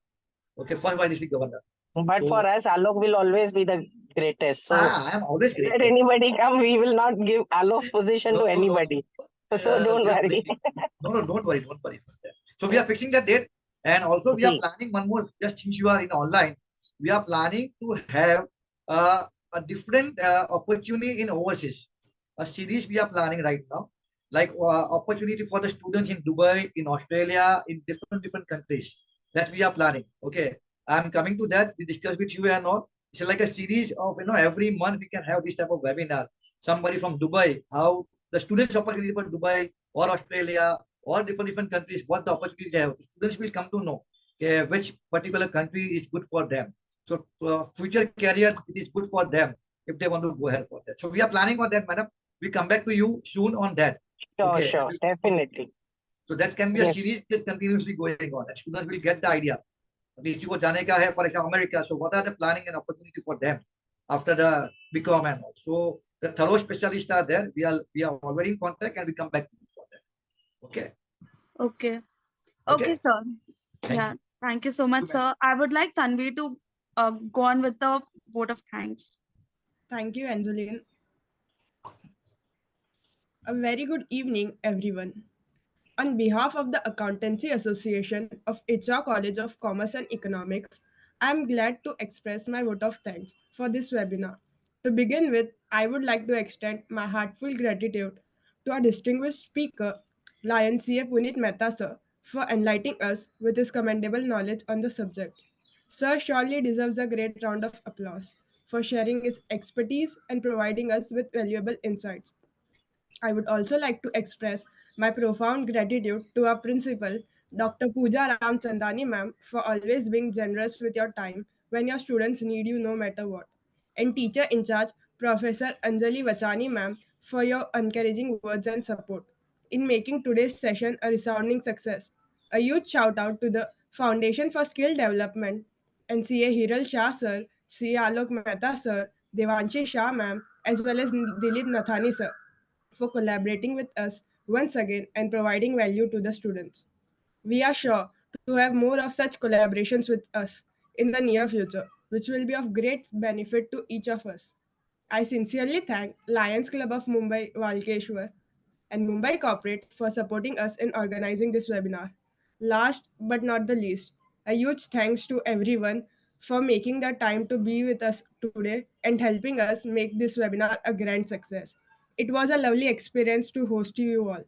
Okay, first vice district governor. But So- for us, Alok will always be the greatest. So I am always great. let anybody come, we will not give Alok's position to anybody. So don't worry. No, don't worry for that. So we are fixing that date, and also we are planning one more. Just since you are in online, we are planning to have a different opportunity in overseas. A series we are planning right now, like opportunity for the students in Dubai, in Australia, in different countries that we are planning. Okay, I'm coming to that. We discuss with you and all. It's like a series of every month we can have this type of webinar. Somebody from Dubai, how the students opportunity for Dubai or Australia or different countries, what the opportunities they have. Students will come to know which particular country is good for them. So future career, it is good for them if they want to go ahead for that. So we are planning on that, madam. We come back to you soon on that. Sure, sure, definitely. So that can be a Yes. series that continuously going on. And students will get the idea. किसी को जाने का है, for example, America. So what are the planning and opportunity for them after the BCom and all. So the thorough specialists are there. We are already in contact and we come back to you for that. Okay. Okay. Okay. Okay, sir. Thank Yeah. you. Thank you so much, sir. I would like Tanvi to go on with the vote of thanks. Thank you, Angeline. A very good evening, everyone. On behalf of the Accountancy Association of HR College of Commerce and Economics, I am glad to express my vote of thanks for this webinar. To begin with, I would like to extend my heartfelt gratitude to our distinguished speaker, Lion CA Puneet Mehta sir, for enlightening us with his commendable knowledge on the subject. Sir surely deserves a great round of applause for sharing his expertise and providing us with valuable insights. I would also like to express my profound gratitude to our principal, Dr. Pooja Ramchandani ma'am, for always being generous with your time when your students need you no matter what. And teacher in charge, Professor Anjali Vachani ma'am, for your encouraging words and support in making today's session a resounding success. A huge shout out to the Foundation for Skill Development and CA Hiral Shah sir, CA Alok Mehta sir, Devanshi Shah ma'am, as well as Dilip Nathani sir for collaborating with us once again and providing value to the students. We are sure to have more of such collaborations with us in the near future, which will be of great benefit to each of us. I sincerely thank Lions Club of Mumbai Walkeshwar and Mumbai Corporate for supporting us in organizing this webinar. Last but not the least, a huge thanks to everyone for making the time to be with us today and helping us make this webinar a grand success. It was a lovely experience to host you all.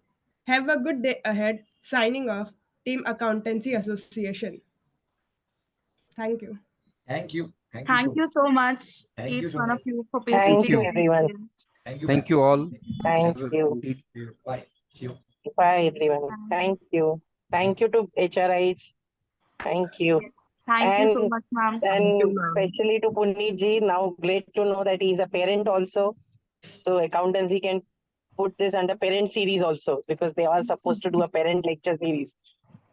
Have a good day ahead. Signing off, Team Accountancy Association. Thank you. Thank you. Thank you so much, Thank you each so one of much. you, for Thank you, patiently. everyone. Thank you. Thank ma'am. you all. Thank Have a you. great- Bye. See you. Bye, everyone. Thank you. Thank you to HRIs. Thank you. Thank you so And much, ma'am. And especially to Puneet ji, now great to know that he's a parent also. So accountancy can put this under parent series also, because they are supposed to do a parent lecture series.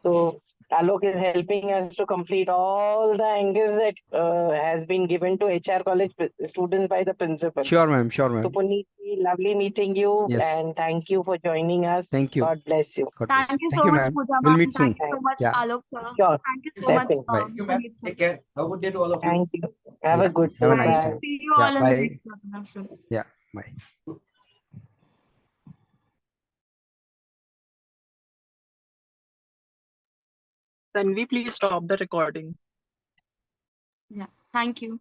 So Alok is helping us to complete all the angles that has been given to HR college students by the principal. Sure, ma'am. Sure, ma'am. So Puneet ji, lovely meeting you, Yes. and thank you for joining us. Thank you. God bless you. God bless. Thank you so Thank you, much, ma'am. Pooja We'll ma'am. meet soon. Thank you so much, Yeah. Alok sir. Sure. Thank you so much, Definitely. Thank you, ma'am. Puneet sir. Take care. Have a good day to all of you. Thank you. Have Yeah. a good day. Have a nice Bye. time. See you Yeah, all in the bye. next webinar soon. Yeah. Bye. Then we please stop the recording. Yeah. Thank you.